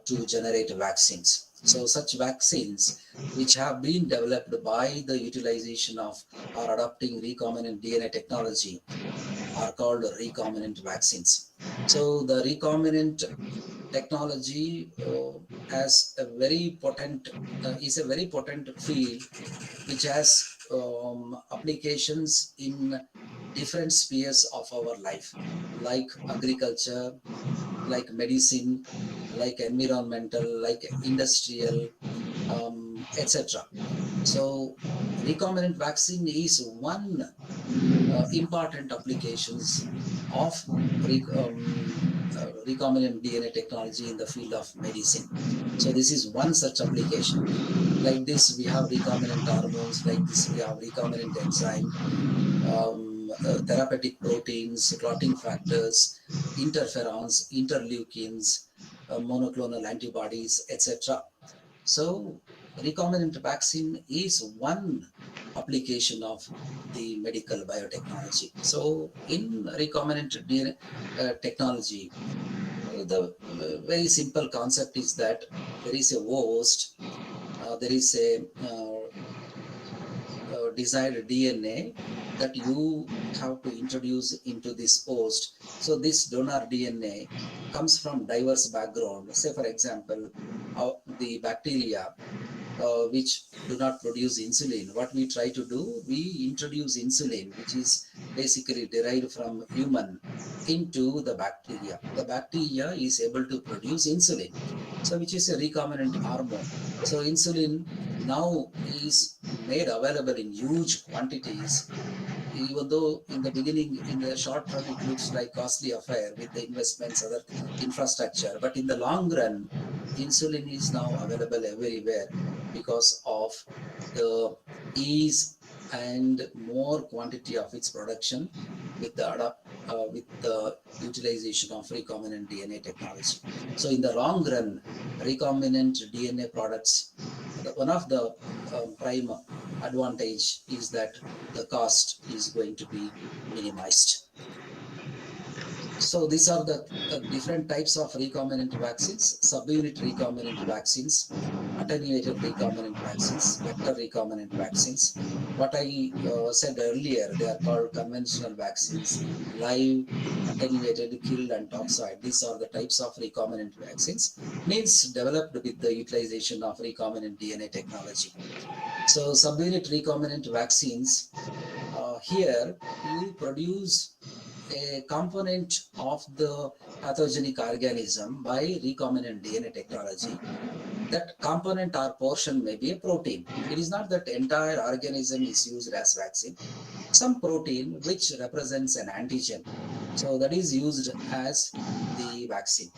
to generate vaccines. So such vaccines which have been developed by the utilization of or adopting recombinant DNA technology are called recombinant vaccines. So the recombinant technology has a very potent is a very potent field which has applications in different spheres of our life, like agriculture, like medicine, like environmental, like industrial, etc. So recombinant vaccine is one important applications of recombinant DNA technology in the field of medicine. So this is one such application. Like this, we have recombinant hormones. Like this, we have recombinant enzyme, therapeutic proteins, clotting factors, interferons, interleukins, monoclonal antibodies, etc. So recombinant vaccine is one application of the medical biotechnology. So in recombinant DNA, technology, the very simple concept is that there is a host, there is a desired DNA that you have to introduce into this host. So this donor DNA comes from diverse background. Say for example, the bacteria which do not produce insulin. What we try to do, we introduce insulin, which is basically derived from human, into the bacteria. The bacteria is able to produce insulin, so which is a recombinant hormone. So insulin now is made available in huge quantities, even though in the beginning, in the short run, it looks like costly affair with the investments, other infrastructure. But in the long run, insulin is now available everywhere because of the ease and more quantity of its production with with the utilization of recombinant DNA technology. So in the long run, recombinant DNA products, one of the prime advantage is that the cost is going to be minimized. So these are the different types of recombinant vaccines: subunit recombinant vaccines, attenuated recombinant vaccines, vector recombinant vaccines. What I said earlier, they are called conventional vaccines, live, attenuated, killed, and toxoid. These are the types of recombinant vaccines, means developed with the utilization of recombinant DNA technology. So subunit recombinant vaccines here you produce a component of the pathogenic organism by recombinant DNA technology. That component or portion may be a protein. It is not that entire organism is used as vaccine. Some protein which represents an antigen, so that is used as the vaccine,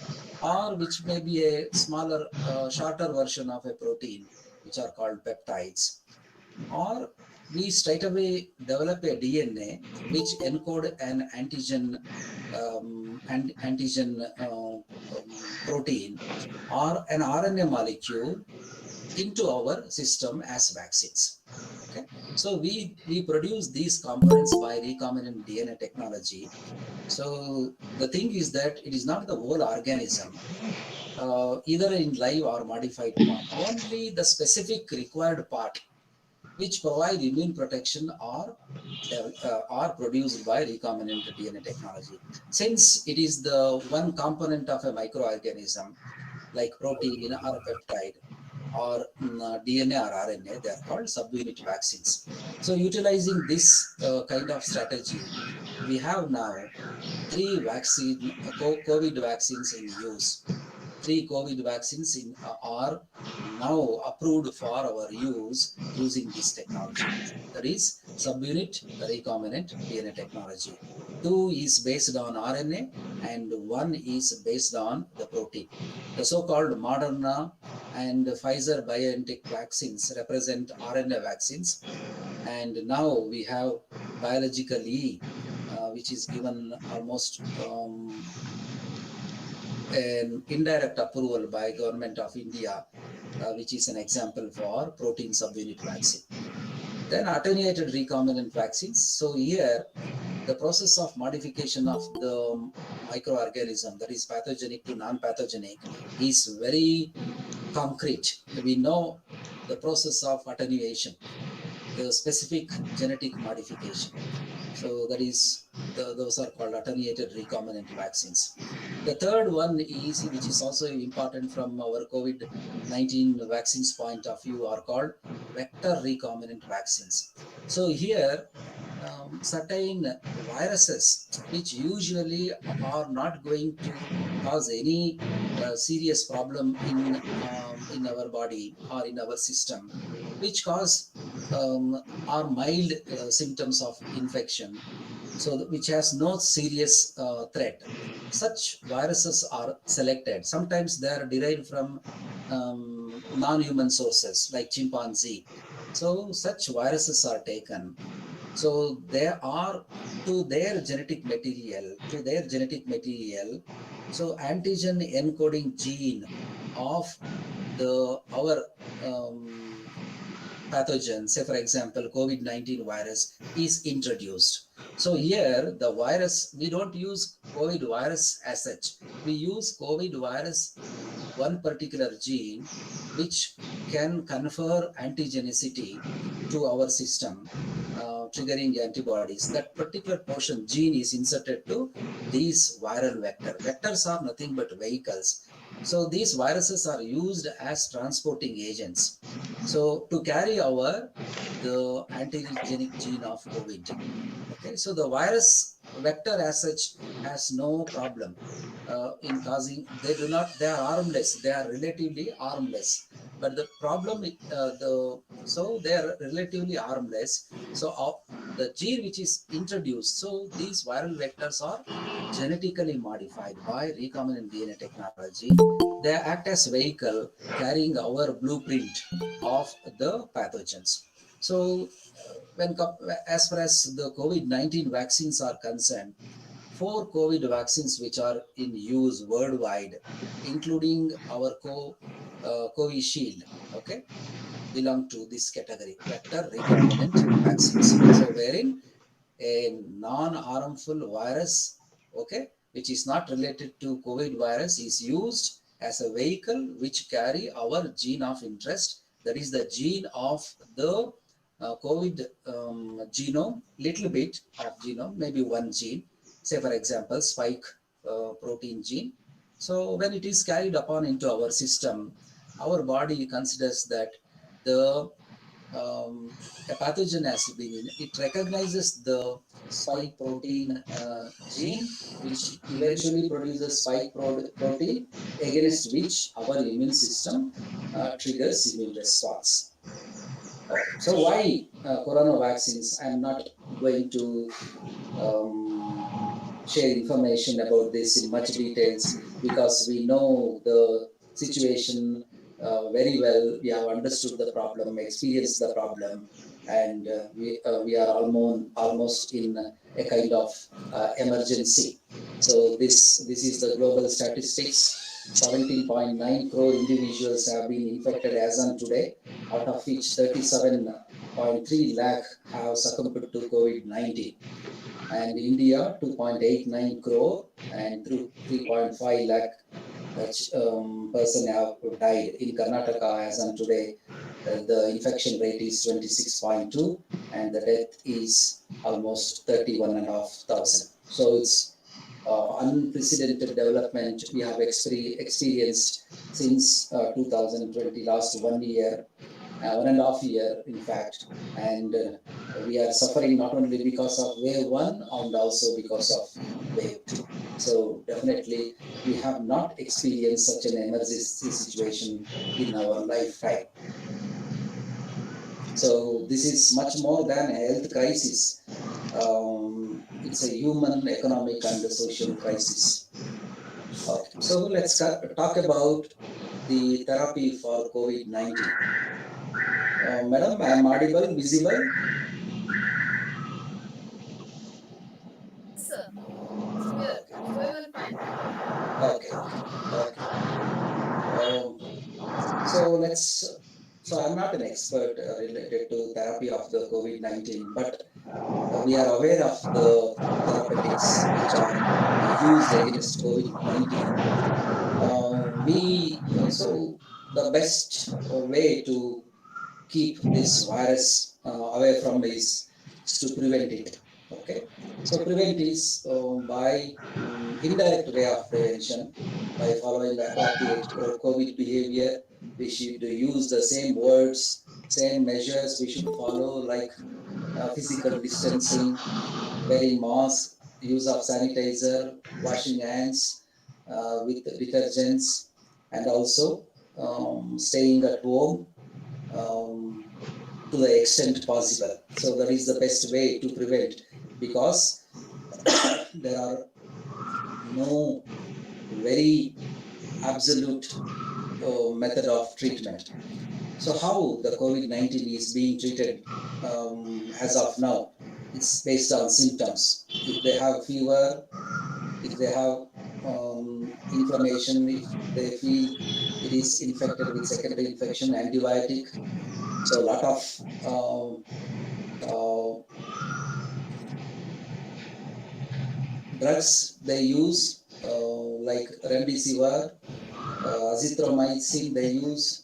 or which may be a smaller, shorter version of a protein, which are called peptides, or we straight away develop a DNA which encode an antigen, and antigen protein or an RNA molecule into our system as vaccines. Okay, so we produce these components by recombinant DNA technology. So the thing is that it is not the whole organism, either in live or modified form. Only the specific required part which provide immune protection are produced by recombinant DNA technology. Since it is the one component of a microorganism, like protein or a peptide, or DNA or RNA, they are called subunit vaccines. So utilizing this kind of strategy, we have now three COVID vaccines in use. Three COVID vaccines are now approved for our use using this technology. That is subunit recombinant DNA technology. Two is based on RNA and one is based on the protein. The so-called Moderna and Pfizer BioNTech vaccines represent RNA vaccines, and now we have biological E, which is given almost an indirect approval by government of India, which is an example for protein subunit vaccine. Then attenuated recombinant vaccines. So here the process of modification of the microorganism, that is pathogenic to non-pathogenic, is very concrete. We know the process of attenuation, the specific genetic modification. So that is those are called attenuated recombinant vaccines. The third one is, which is also important from our COVID-19 vaccines point of view, are called vector recombinant vaccines. So here, certain viruses, which usually are not going to cause any serious problem in our body or in our system, which cause are mild symptoms of infection, so which has no serious threat. Such viruses are selected. Sometimes they are derived from non-human sources like chimpanzee. So such viruses are taken. So they are to their genetic material, So antigen encoding gene of our pathogen, say for example, COVID-19 virus is introduced. So here the virus, we don't use COVID virus as such. We use COVID virus, one particular gene, which can confer antigenicity to our system, triggering antibodies. That particular portion gene is inserted to these viral vector. Vectors are nothing but vehicles. So these viruses are used as transporting agents. So to carry over the antigenic gene of COVID. Okay, so the virus vector as such has no problem in causing. They are harmless. They are relatively harmless. But the problem, so they are relatively harmless. So the gene which is introduced, so these viral vectors are genetically modified by recombinant DNA technology. They act as vehicle carrying our blueprint of the pathogens. So when as far as the COVID-19 vaccines are concerned, 4 COVID vaccines which are in use worldwide, including our Covishield, okay, belong to this category, vector recombinant vaccines. So wherein a non-harmful virus, okay, which is not related to COVID virus, is used as a vehicle which carry our gene of interest. That is the gene of the COVID genome, little bit of genome, maybe one gene, say for example, spike protein gene. So when it is carried upon into our system, our body considers that the a pathogen has been in, it recognizes the spike protein gene, which eventually produces protein against which our immune system triggers immune response. Okay, so why corona vaccines? I'm not going to um, share information about this in much details because we know the situation very well. We have understood the problem, experienced the problem, and we are almost in a kind of emergency. So this is the global statistics. 17.9 crore individuals have been infected as on today, out of which 37.3 lakh have succumbed to COVID-19, and India 2.89 crore and through 3.5 lakh person have died. In Karnataka as on today, the infection rate is 26.2 and the death is almost 31,500. So it's unprecedented development we have experienced since 2020, last 1 year, 1.5 year, in fact, and we are suffering not only because of wave one and also because of wave two. So definitely, we have not experienced such an emergency situation in our lifetime. So this is much more than a health crisis. It's a human, economic, and social crisis. Okay. So let's talk about the therapy for COVID-19. Madam, I am audible, visible? Yes, sir. It's clear. It's going on fine. Okay, okay. Um, so let's. So I'm not an expert related to therapy of the COVID-19, but we are aware of the therapeutics which are used against COVID-19. So the best way to keep this virus away from is to prevent it. Okay, so prevent is by indirect way of prevention, by following appropriate COVID behavior. We should use the same words, same measures we should follow, like physical distancing, wearing mask, use of sanitizer, washing hands with detergents, and also staying at home um, to the extent possible. So that is the best way to prevent, because there are no very absolute method of treatment. So how the COVID-19 is being treated as of now? It's based on symptoms. If they have fever, if they have inflammation, if they feel it is infected with secondary infection, antibiotic. So a lot of uh, drugs they use, like remdesivir, azithromycin they use,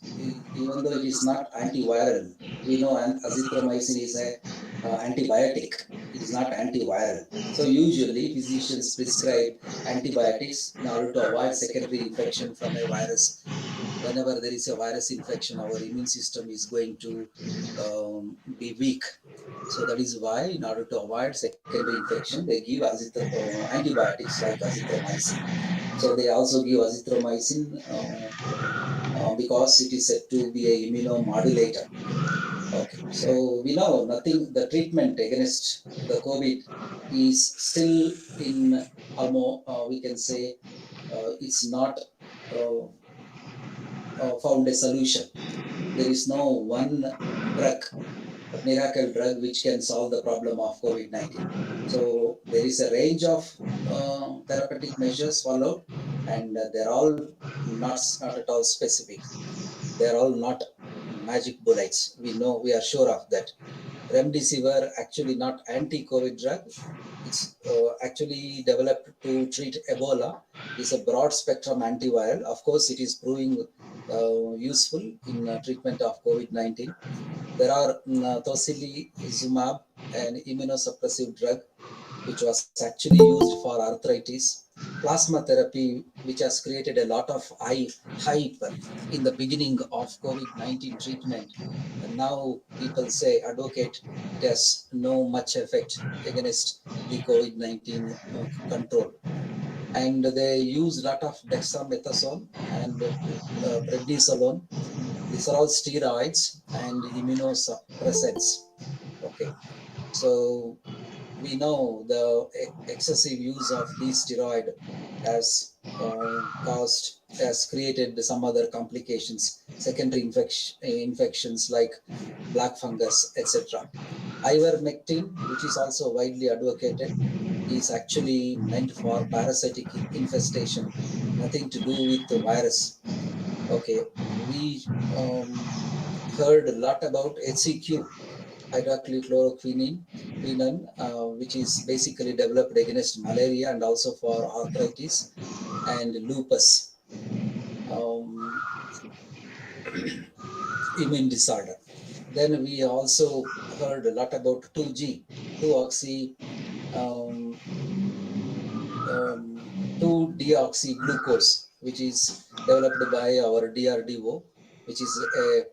even though it is not antiviral. We know azithromycin is a antibiotic. It is not antiviral. So usually physicians prescribe antibiotics in order to avoid secondary infection from a virus. Whenever there is a virus infection, our immune system is going to be weak. So that is why, in order to avoid secondary infection, they give antibiotics like azithromycin. So they also give azithromycin because it is said to be a immunomodulator. Okay, so we know nothing. The treatment against the COVID is still in almost, we can say, it's not uh, found a solution. There is no one drug, a miracle drug, which can solve the problem of COVID-19. So there is a range of therapeutic measures followed, and they're all not at all specific. They're all not magic bullets. We know, we are sure of that. Remdesivir actually not anti-COVID drug. It's actually developed to treat Ebola. It's a broad spectrum antiviral. Of course, it is proving useful in treatment of COVID-19. There are tocilizumab, an immunosuppressive drug. which was actually used for arthritis, plasma therapy, which has created a lot of hype in the beginning of COVID-19 treatment. And now people say, advocate, it has no much effect against the COVID-19 control. And they use a lot of dexamethasone and prednisolone. These are all steroids and immunosuppressants. Okay, so we know the excessive use of these steroid has has created some other complications, secondary infections like black fungus, etc. Ivermectin, which is also widely advocated, is actually meant for parasitic infestation, nothing to do with the virus. Okay, we heard a lot about HCQ, hydroxychloroquine, which is basically developed against malaria and also for arthritis and lupus, um, immune disorder. Then we also heard a lot about 2G, 2-oxy, um, 2-deoxyglucose, which is developed by our DRDO, which is a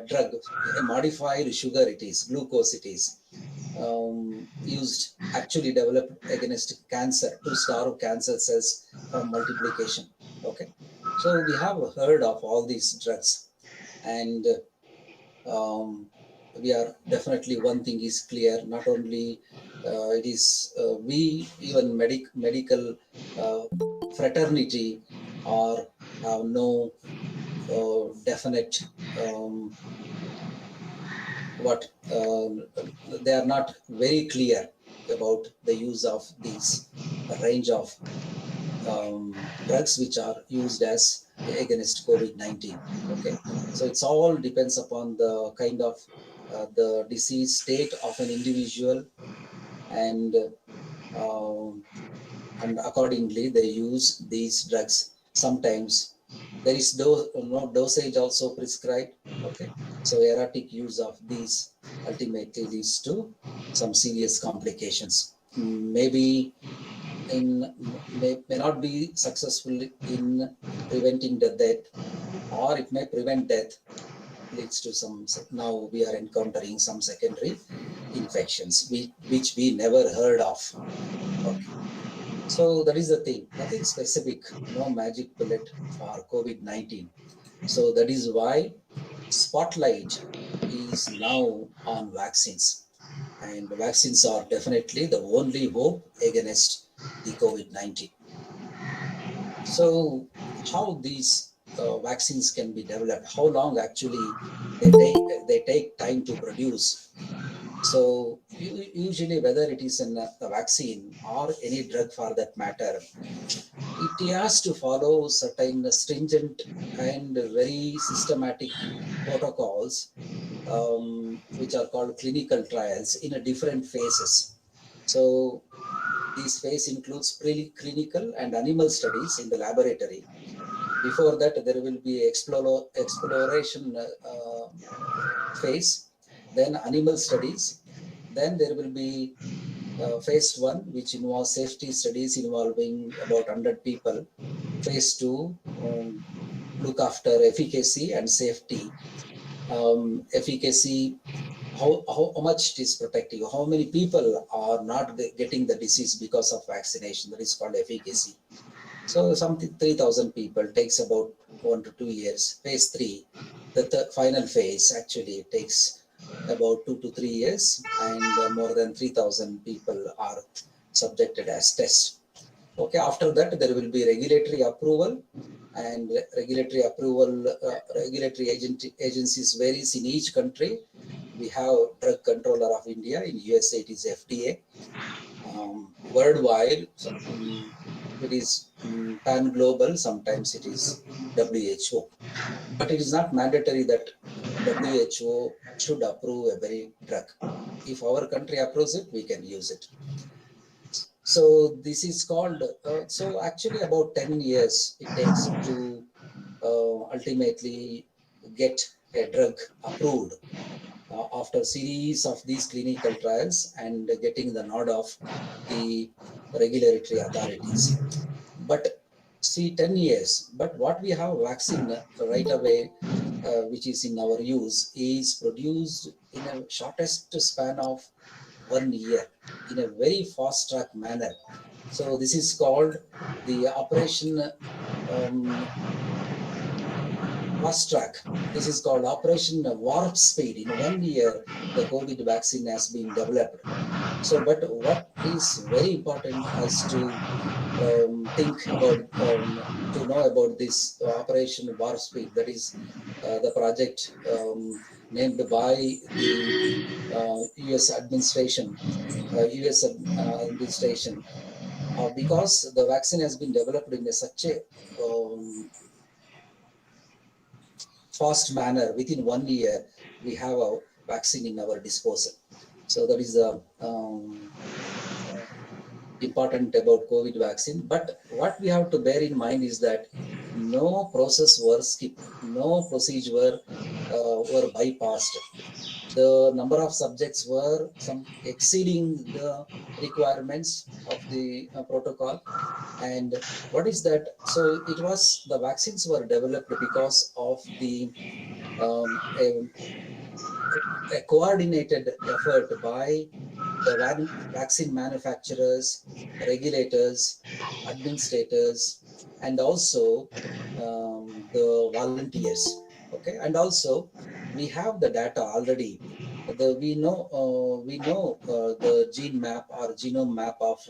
drug, a modified sugar it is, glucose it is, used, actually developed against cancer, to starve cancer cells from multiplication. Okay, so we have heard of all these drugs, and we are definitely, one thing is clear, not only it is we, even medical uh, fraternity, are have no definite what they are not very clear about the use of these range of drugs which are used as against COVID-19. Okay, so it's all depends upon the kind of the disease state of an individual, and um, and accordingly they use these drugs. Sometimes there is no dosage also prescribed. Okay, so erratic use of these ultimately leads to some serious complications. Maybe may not be successful in preventing the death, or it may prevent death, leads to some, now we are encountering some secondary infections which we never heard of. Okay, so that is the thing, nothing specific, no magic bullet for COVID-19. So that is why spotlight is now on vaccines, and vaccines are definitely the only hope against the COVID-19. So how these vaccines can be developed, how long actually they take time to produce. So usually, whether it is a vaccine or any drug for that matter, it has to follow certain stringent and very systematic protocols, which are called clinical trials in a different phases. So this phase includes preclinical and animal studies in the laboratory. Before that, there will be exploration phase, then animal studies, then there will be phase 1, which involves safety studies involving about 100 people. Phase 2, look after efficacy and safety. Efficacy, how much it is protective, how many people are not getting the disease because of vaccination, that is called efficacy. So something 3,000 people takes about 1 to 2 years. Phase 3, the final phase, actually takes about 2 to 3 years, and more than 3,000 people are subjected as tests. Okay, after that there will be regulatory approval, and regulatory agencies varies in each country. We have Drug Controller of India, in USA it is FDA. Worldwide, it is pan-global, sometimes it is WHO. But it is not mandatory that WHO should approve every drug. If our country approves it, we can use it. So this is called, so actually about 10 years it takes to ultimately get a drug approved. after series of these clinical trials and getting the nod of the regulatory authorities. But see, 10 years, but what we have vaccine right away, which is in our use, is produced in a shortest span of 1 year in a very fast track manner. So this is called the operation um, fast track. This is called Operation Warp Speed. In 1 year, the COVID vaccine has been developed. So, but what is very important as to think about, to know about this Operation Warp Speed, that is the project named by the US administration, US administration, because the vaccine has been developed in a such a fast manner. Within 1 year, we have a vaccine in our disposal. So that is the important about COVID vaccine. But what we have to bear in mind is that no process were skipped, no procedure were bypassed. The number of subjects were some exceeding the requirements of the protocol. And what is that? So it was, the vaccines were developed because of the a coordinated effort by the vaccine manufacturers, regulators, administrators, and also the volunteers. Okay, and also we have the data already. We know the gene map or genome map of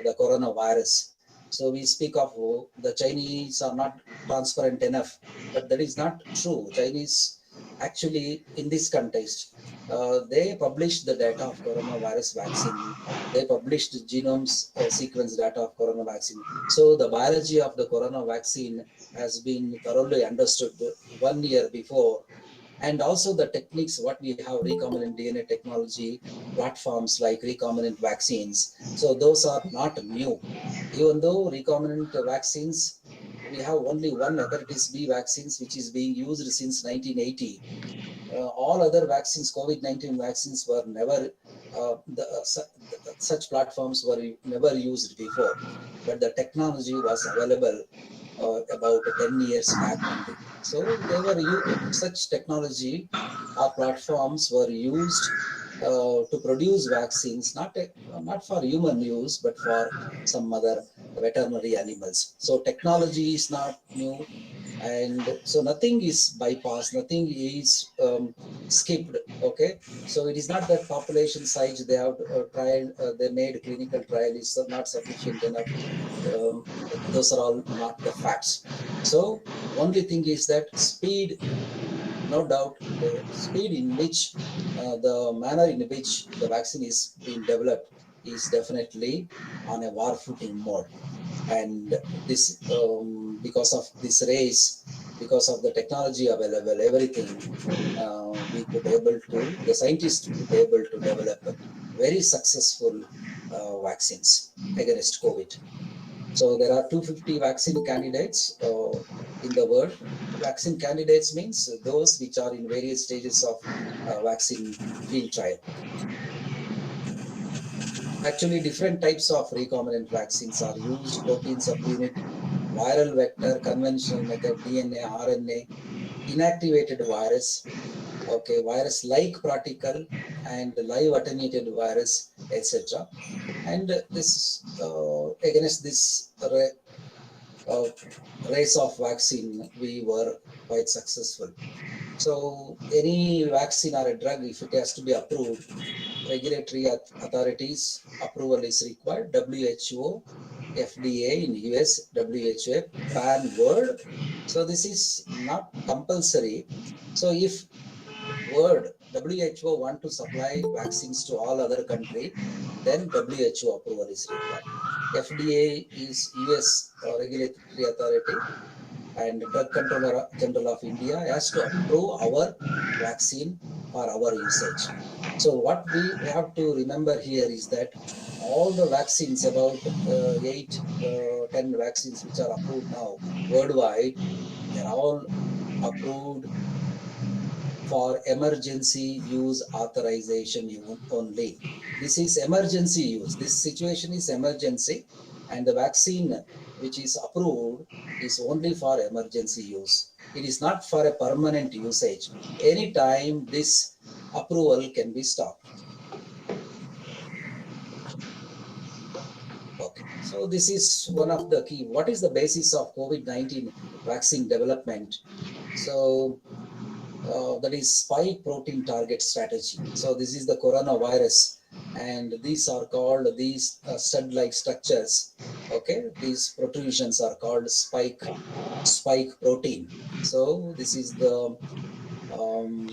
the coronavirus. So we speak of the Chinese are not transparent enough, but that is not true. Chinese actually in this context, they published the data of coronavirus vaccine. They published genomes sequence data of corona vaccine. So the biology of the corona vaccine has been thoroughly understood 1 year before. And also the techniques, what we have, recombinant DNA technology, platforms like recombinant vaccines. So those are not new. Even though recombinant vaccines, we have only one hepatitis B vaccines, which is being used since 1980. All other vaccines, COVID-19 vaccines, were never, such platforms were never used before. But the technology was available about 10 years back only. So they were such technology or platforms were used to produce vaccines, not for human use, but for some other veterinary animals. So technology is not new, and so nothing is bypassed, nothing is skipped. Okay, so it is not that population size they have tried, they made clinical trial is not sufficient enough. um, those are all not the facts. So only thing is that speed, no doubt, the speed in which the manner in which the vaccine is being developed is definitely on a war footing mode. And this, because of this race, because of the technology available, everything, we could able to, the scientists could able to develop very successful vaccines against COVID. So there are 250 vaccine candidates in the world. Vaccine candidates means those which are in various stages of vaccine field trial. Actually, different types of recombinant vaccines are used: protein subunit, viral vector, conventional method, DNA, RNA, inactivated virus, okay, virus-like particle, and live attenuated virus, etc. And this against this uh, race of vaccine, we were quite successful. So any vaccine or a drug, if it has to be approved, regulatory authorities approval is required. WHO, FDA in US, WHO, pan world. So this is not compulsory. So if world WHO want to supply vaccines to all other country, then WHO approval is required. FDA is US regulatory authority, and Drug Controller General of India has to approve our vaccine for our usage. So what we have to remember here is that all the vaccines, about 10 vaccines which are approved now worldwide, they're all approved for emergency use authorization only. This is emergency use. This situation is emergency, and the vaccine which is approved is only for emergency use. It is not for a permanent usage. Anytime this approval can be stopped. Okay, so this is one of the key. What is the basis of COVID-19 vaccine development? So that is spike protein target strategy. So this is the coronavirus, and these are called these stud-like structures. Okay, these protrusions are called spike protein. So this is the um,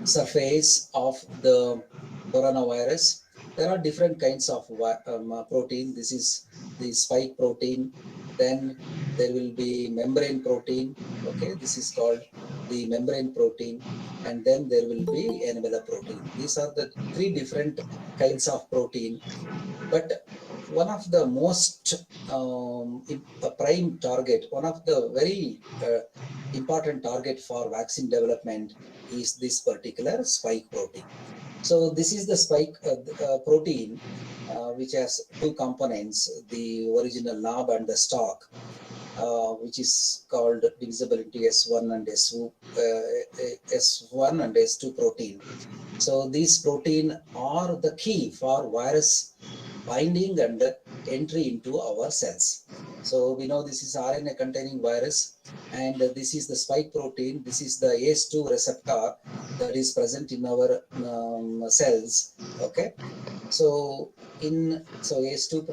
surface of the coronavirus. There are different kinds of protein. This is the spike protein. Then there will be membrane protein. Okay, this is called the membrane protein. And then there will be envelope protein. These are the three different kinds of protein. But one of the most prime target, one of the very important target for vaccine development is this particular spike protein. So this is the spike protein, which has two components, the original knob and the stalk, which is called divisible into S1 and S1 and S2 protein. So these protein are the key for virus binding and entry into our cells. So we know this is RNA containing virus, and this is the spike protein. This is the ACE2 receptor that is present in our cells. Okay, so ACE2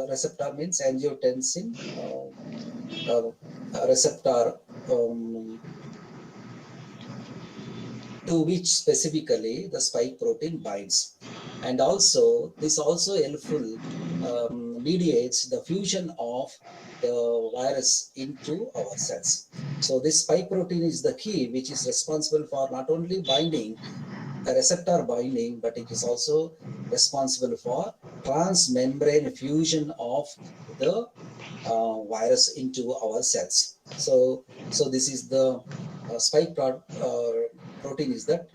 receptor means angiotensin receptor, to which specifically the spike protein binds. And also this also helpful mediates the fusion of the virus into our cells. So this spike protein is the key which is responsible for not only binding, the receptor binding, but it is also responsible for transmembrane fusion of the virus into our cells. So this is the spike protein is that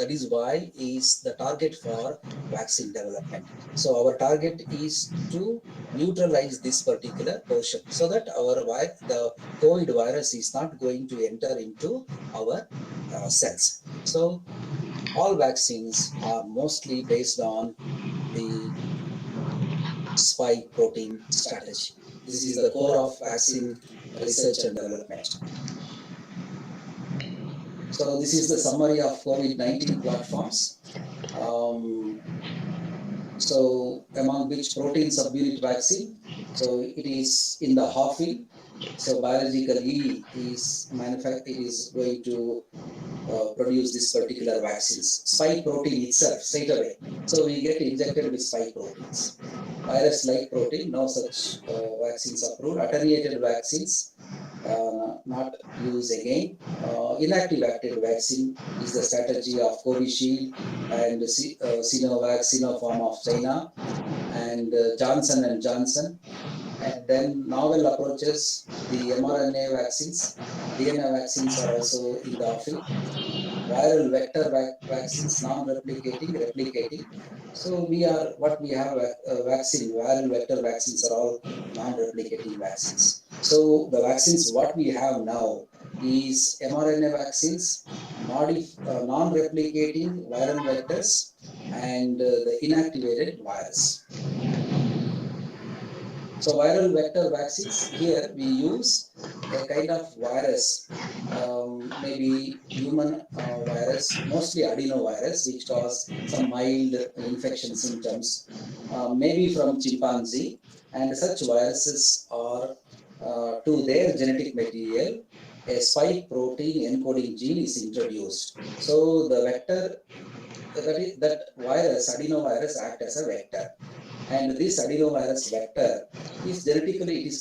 is why is the target for vaccine development. So our target is to neutralize this particular portion so that the COVID virus is not going to enter into our cells. So all vaccines are mostly based on the spike protein strategy. This is the core of vaccine research and development. So this is the summary of COVID-19 platforms. So among which protein subunit vaccine, so it is in the half-fill. So biologically it is going to produce this particular vaccines. Spike protein itself straight away. So we get injected with spike proteins. Virus-like protein, no such vaccines approved. Attenuated vaccines, not used again. Inactive active vaccine is the strategy of Covishield and Sinovac, Sinopharm of China, and Johnson and Johnson. And then novel approaches, the mRNA vaccines, DNA vaccines are also in the offing. Viral vector vaccines, non-replicating, replicating. So we have vaccine, viral vector vaccines are all non-replicating vaccines. So the vaccines what we have now is mRNA vaccines, non-replicating viral vectors, and the inactivated virus. So viral vector vaccines, here we use a kind of virus, maybe human virus, mostly adenovirus, which cause some mild infection symptoms, maybe from chimpanzee, and such viruses are to their genetic material, a spike protein encoding gene is introduced. So the vector, that virus, adenovirus, act as a vector. And this adenovirus vector is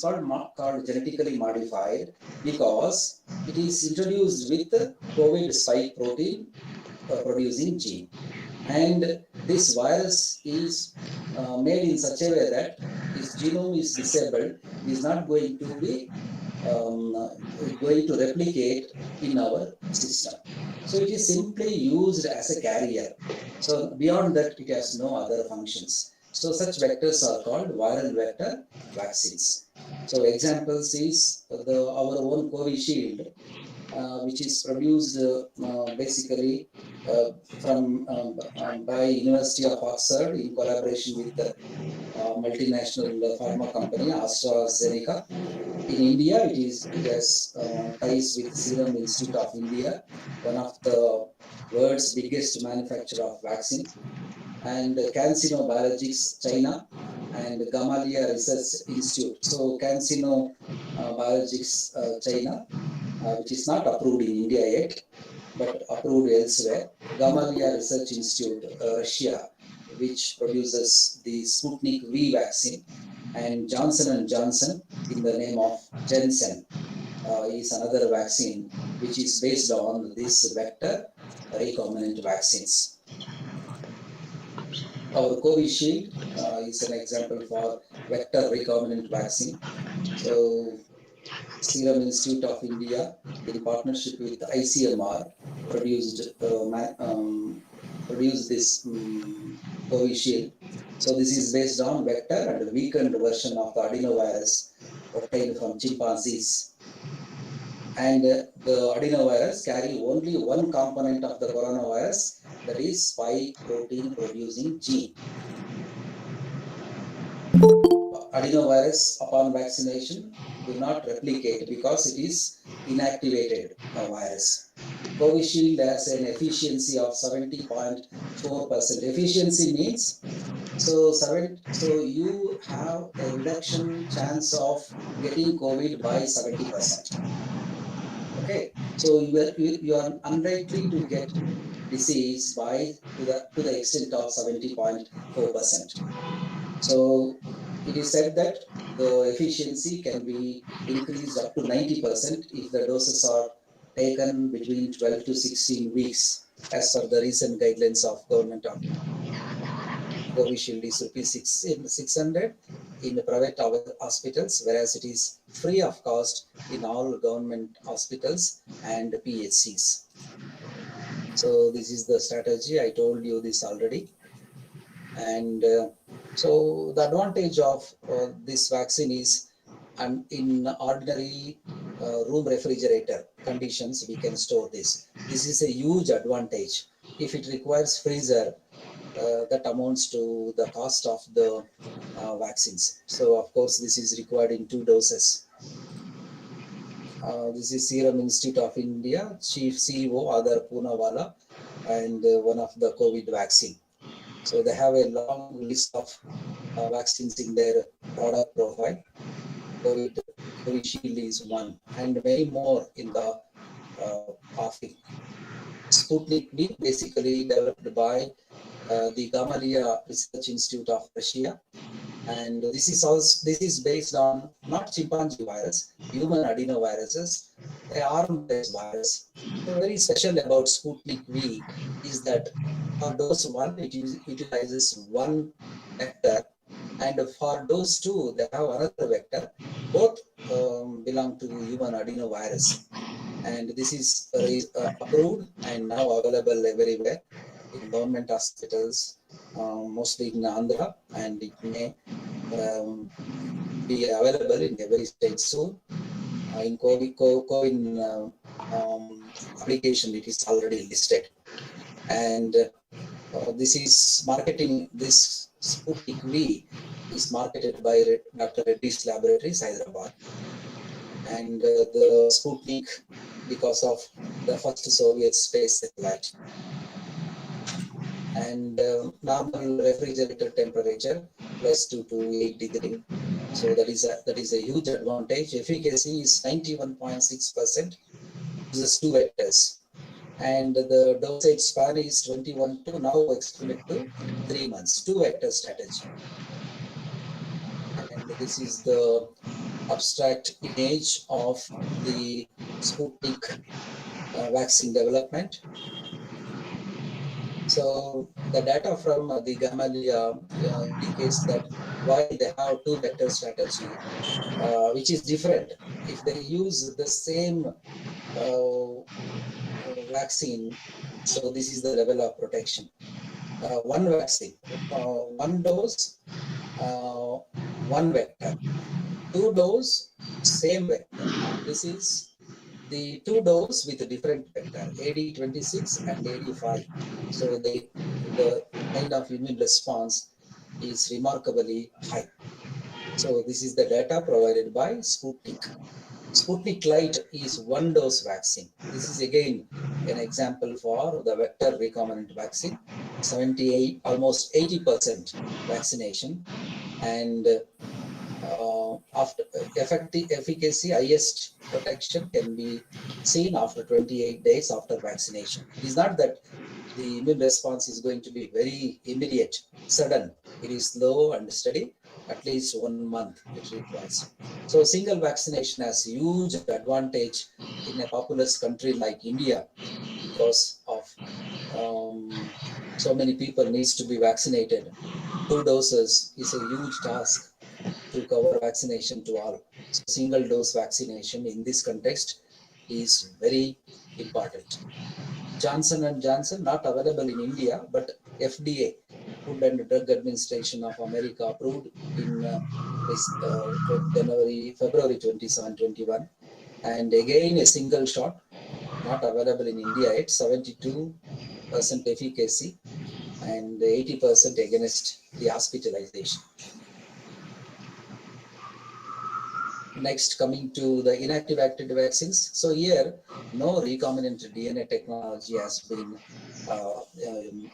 called genetically modified because it is introduced with the COVID spike protein producing gene. And this virus is made in such a way that its genome is disabled. It is not going to be going to replicate in our system. So it is simply used as a carrier. So beyond that, it has no other functions. So such vectors are called viral vector vaccines. So examples is our own Covishield, which is produced basically uh, by University of Oxford in collaboration with the multinational pharma company AstraZeneca. In India, it has ties with Serum Institute of India, one of the world's biggest manufacturer of vaccine, and CanSino Biologics China, and Gamaleya Research Institute. So CanSino Biologics China, which is not approved in India yet, but approved elsewhere. Gamaleya Research Institute, Russia, which produces the Sputnik V vaccine, and Johnson and Johnson in the name of Janssen is another vaccine which is based on this vector recombinant vaccines. Our Covishield is an example for vector recombinant vaccine. So Serum Institute of India, in partnership with ICMR, produced this Covishield. So this is based on vector and a weakened version of the adenovirus obtained from chimpanzees. And the adenovirus carry only one component of the coronavirus, that is spike protein producing gene. Adenovirus upon vaccination do not replicate because it is inactivated virus. Covishield has an efficiency of 70.4%. Efficiency means so you have a reduction chance of getting COVID by 70%. Okay, so you are unlikely to get disease to the extent of 70.4%. So it is said that the efficiency can be increased up to 90% if the doses are taken between 12 to 16 weeks, as per the recent guidelines of Government of Covishield is rupees 600 in the private hospitals, whereas it is free of cost in all government hospitals and PHCs. So this is the strategy. I told you this already. And so the advantage of this vaccine is, and in ordinary room refrigerator conditions, we can store this. This is a huge advantage. If it requires freezer, that amounts to the cost of the vaccines. So of course, this is required in 2 doses. This is Serum Institute of India, Chief CEO Adar Poonawala, and one of the COVID vaccine. So they have a long list of vaccines in their product profile. Covishield is one, and many more in the offering. Sputnik V, basically developed by the Gamaleya Research Institute of Russia, and this is based on not chimpanzee virus, human adenoviruses, a arm-based virus. So very special about Sputnik V is that for dose 1 it utilizes one vector, and for dose 2 they have another vector. Both belong to human adenovirus, and this is approved and now available everywhere in government hospitals, mostly in Andhra, and it may be available in every state soon. In COVID application, it is already listed. And this is marketing, this Sputnik V is marketed by Dr. Reddy's Laboratories, Hyderabad. And the Sputnik, because of the first Soviet space satellite. And normal refrigerator temperature +2 to 8 degree. So that is a huge advantage. Efficacy is 91.6%. Uses 2 vectors, and the dosage span is 21 to now extended to 3 months. 2 vector strategy. And this is the abstract image of the Sputnik vaccine development. So the data from the Gamaleya indicates that while they have 2 vector strategy, which is different. If they use the same vaccine. So this is the level of protection. One vaccine, one dose, uh, one vector. Two dose, same vector. This is the two dose with a different vector, AD26 and AD5. So the kind of immune response is remarkably high. So this is the data provided by Sputnik. Sputnik Light is one dose vaccine. This is again an example for the vector recombinant vaccine, 78, almost 80% vaccination, and after effective efficacy, highest protection can be seen after 28 days after vaccination. It is not that the immune response is going to be very immediate, sudden. It is slow and steady. At least 1 month it requires. So single vaccination has huge advantage in a populous country like India because of so many people needs to be vaccinated. Two doses is a huge task to cover vaccination to all. So single dose vaccination in this context is very important. Johnson and Johnson not available in India, but FDA, Food and Drug Administration of America, approved in February 27, 21. And again, a single shot, not available in India yet, 72% efficacy and 80% against the hospitalization. Next, coming to the inactive active vaccines. So here, no recombinant DNA technology has been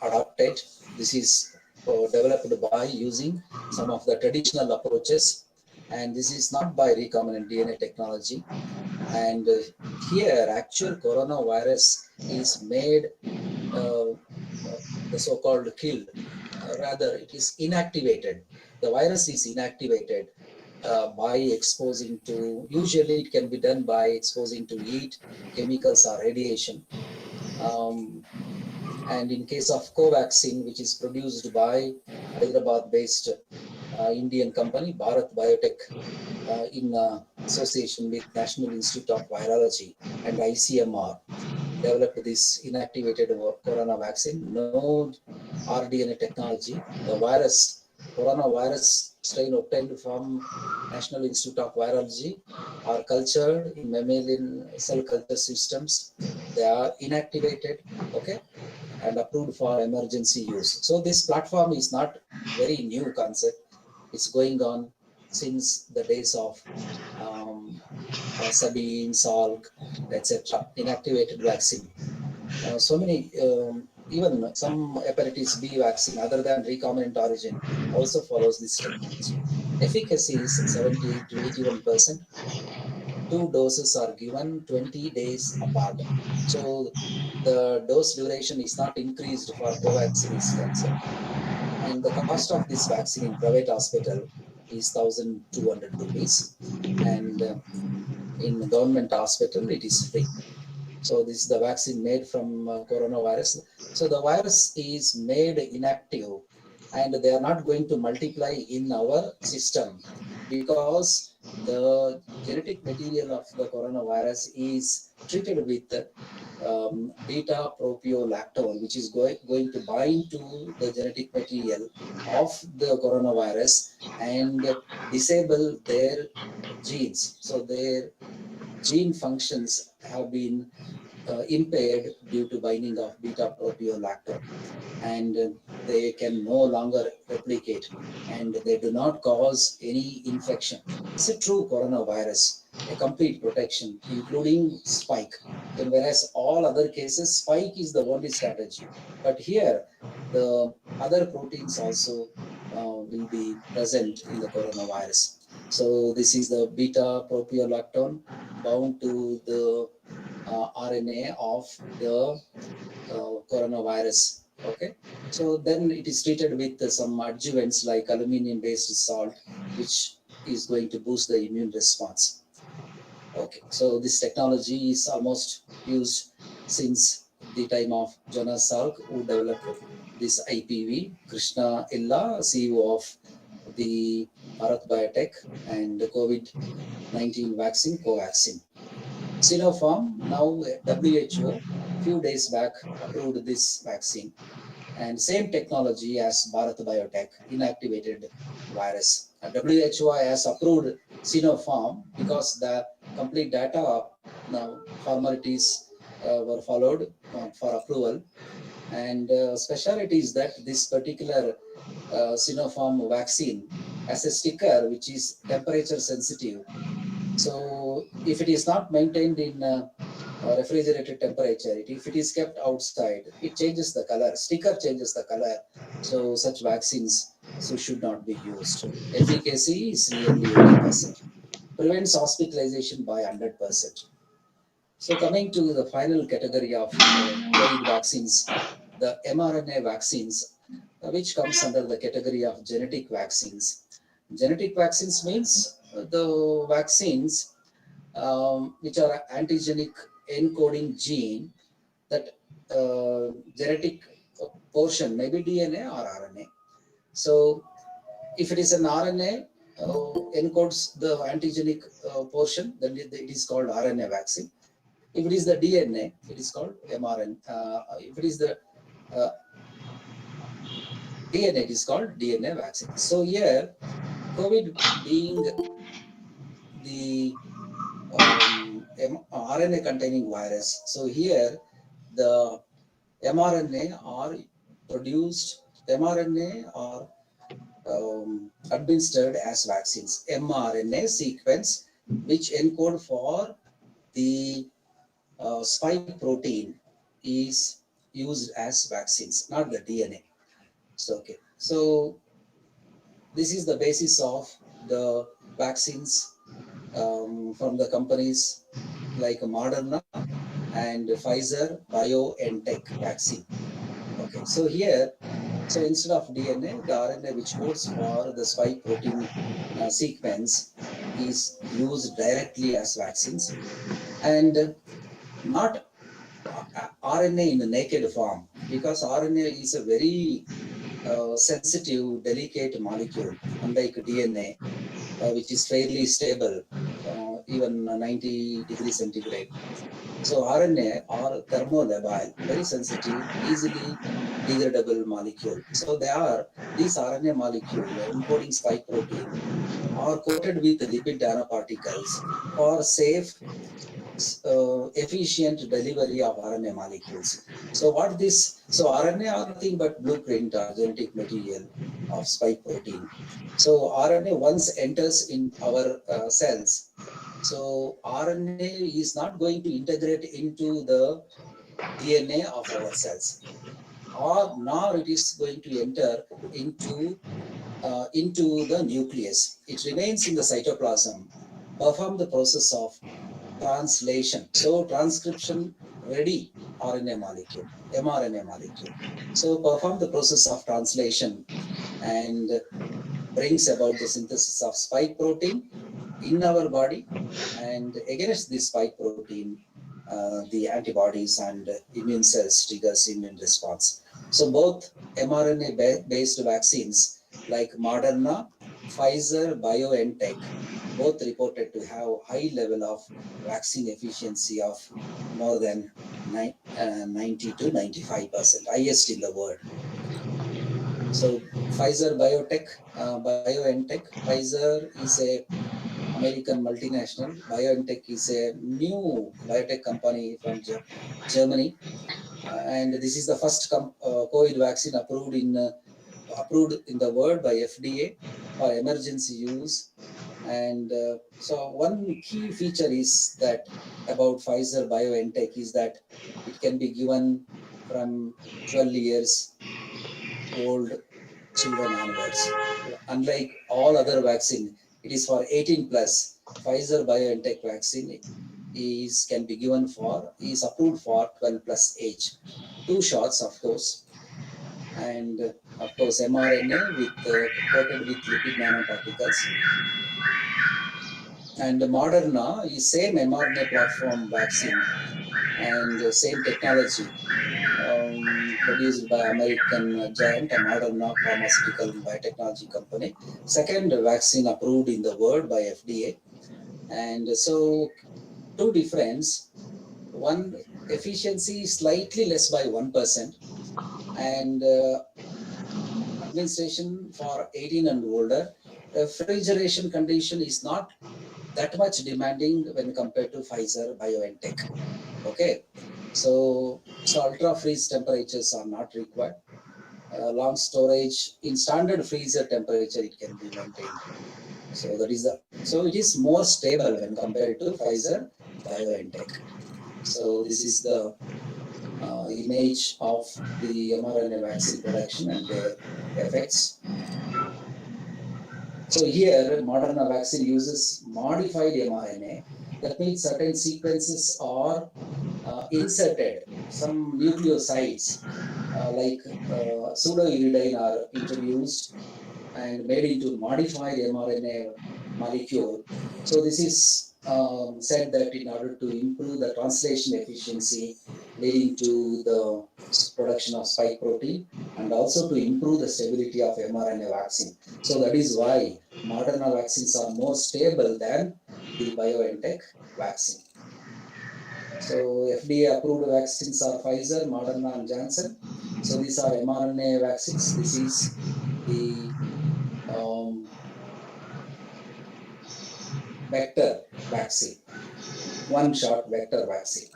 adopted. This is developed by using some of the traditional approaches, and this is not by recombinant DNA technology. And here, actual coronavirus is made the so-called killed. Rather, it is inactivated. The virus is inactivated by exposing to, usually it can be done by exposing to heat, chemicals or radiation. And in case of Covaxin, which is produced by Hyderabad-based Indian company, Bharat Biotech, in association with National Institute of Virology and ICMR, developed this inactivated corona vaccine, no rDNA technology. The virus, coronavirus strain obtained from National Institute of Virology are cultured in mammalian cell culture systems. They are inactivated, okay, and approved for emergency use. So this platform is not very new concept. It's going on since the days of Sabine, Salk, etc. Inactivated vaccine. So many, even some hepatitis B vaccine other than recombinant origin also follows this technology. Efficacy is 78 to 81%. Two doses are given 20 days apart. So the dose duration is not increased for Covaxin is concerned. And the cost of this vaccine in private hospital is 1,200 rupees. And in government hospital, it is free. So this is the vaccine made from coronavirus. So the virus is made inactive and they are not going to multiply in our system because the genetic material of the coronavirus is treated with beta propiolactone, which is going to bind to the genetic material of the coronavirus and disable their genes. So their gene functions have been impaired due to binding of beta propiolactone, and they can no longer replicate and they do not cause any infection. It's a true coronavirus, a complete protection, including spike. And whereas all other cases, spike is the only strategy. But here, the other proteins also will be present in the coronavirus. So this is the beta propiolactone bound to the RNA of the coronavirus. Okay, so then it is treated with some adjuvants like aluminum-based salt, which is going to boost the immune response. Okay, so this technology is almost used since the time of Jonas Salk, who developed this IPV. Krishna Illa, CEO of the Bharat Biotech and the COVID-19 vaccine, Covaxin. Sinopharm, now WHO, few days back approved this vaccine, and same technology as Bharat Biotech, inactivated virus. WHO has approved Sinopharm because the complete data now formalities were followed for approval. And speciality is that this particular Sinopharm vaccine has a sticker which is temperature sensitive. So if it is not maintained in refrigerated temperature, if it is kept outside, it changes the color. Sticker changes the color. So such vaccines should not be used. Efficacy is nearly 80%. Prevents hospitalization by 100%. So coming to the final category of COVID vaccines, the mRNA vaccines, which comes under the category of genetic vaccines. Genetic vaccines means the vaccines which are antigenic encoding gene, that genetic portion, maybe DNA or RNA. So if it is an RNA, encodes the antigenic portion, then it is called RNA vaccine. If it is the DNA, it is called mRNA. If it is the uh, DNA, it is called DNA vaccine. So here, COVID being the RNA containing virus. So here, the mRNA are produced, mRNA are administered as vaccines. mRNA sequence, which encode for the spike protein, is used as vaccines, not the DNA. So, okay. So this is the basis of the vaccines from the companies like Moderna and Pfizer BioNTech vaccine. Okay, so here, so instead of DNA, the RNA which codes for the spike protein sequence is used directly as vaccines, and not RNA in a naked form, because RNA is a very sensitive, delicate molecule, unlike DNA, which is fairly stable, even 90 degrees centigrade. So RNA are thermolabile, very sensitive, easily degradable molecule. So these RNA molecule encoding spike protein are coated with lipid nanoparticles for safe, efficient delivery of RNA molecules. So RNA are nothing but blueprint or genetic material of spike protein. So RNA once enters in our cells, so RNA is not going to integrate into the DNA of our cells, or nor it is going to enter into the nucleus. It remains in the cytoplasm, perform the process of translation. So transcription ready RNA molecule, mRNA molecule. So perform the process of translation and brings about the synthesis of spike protein in our body, and against this spike protein, the antibodies and immune cells triggers immune response. So both mRNA based vaccines like Moderna, Pfizer, BioNTech, both reported to have high level of vaccine efficiency of more than 90 to 95%, highest in the world. So Pfizer, BioNTech. Pfizer is a American multinational. BioNTech is a new biotech company from Germany, and this is the first COVID vaccine approved in the world by FDA for emergency use. And so one key feature is that about Pfizer BioNTech is that it can be given from 12 years old children onwards. Unlike all other vaccine, it is for 18 plus. Pfizer BioNTech vaccine can be given for, is approved for 12 plus age. 2 shots, of course, and of course mRNA with coated with lipid nanoparticles. And Moderna is same mRNA platform vaccine and same technology, produced by American giant Moderna pharmaceutical and biotechnology company. Second vaccine approved in the world by FDA. And so two difference. One, efficiency is slightly less by 1%, and administration for 18 and older, refrigeration condition is not that much demanding when compared to Pfizer BioNTech. Okay, so ultra freeze temperatures are not required. Long storage in standard freezer temperature it can be maintained. So it is more stable when compared to Pfizer BioNTech. So this is the image of the mRNA vaccine production and their effects. So here, Moderna vaccine uses modified mRNA. That means certain sequences are inserted, some nucleosides like pseudoiridine are introduced and made into modified mRNA molecule. So this is said that in order to improve the translation efficiency, leading to the production of spike protein, and also to improve the stability of mRNA vaccine. So that is why Moderna vaccines are more stable than the BioNTech vaccine. So FDA approved vaccines are Pfizer, Moderna, and Janssen. So these are mRNA vaccines. This is the vector vaccine, one-shot vector vaccine.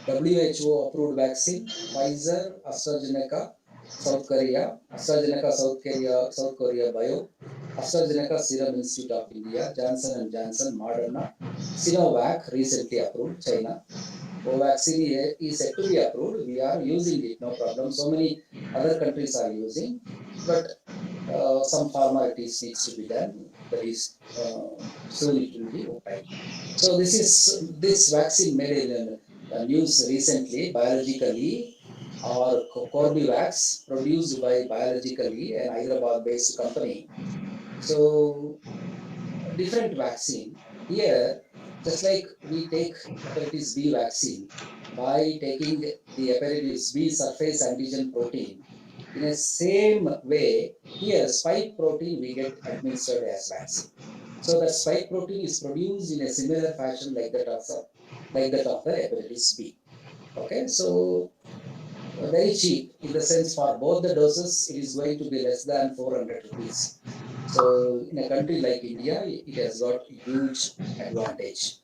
WHO approved vaccine, Pfizer, AstraZeneca, South Korea, AstraZeneca, South Korea Bio, AstraZeneca, Serum Institute of India, Johnson and Johnson, Moderna, Sinovac, recently approved, China. Vaccine is yet to be approved. We are using it, no problem. So many other countries are using, but some formalities needs to be done. That is soon it will be open. So this vaccine made in news recently, biologically, or Corbevax, produced by biologically an Hyderabad-based company. So different vaccine here, just like we take hepatitis B vaccine by taking the hepatitis B surface antigen protein. In a same way, here spike protein we get administered as vaccine. So the spike protein is produced in a similar fashion like that of the hepatitis B. Okay, so very cheap in the sense for both the doses, it is going to be less than 400 rupees. So in a country like India, it has got huge advantage.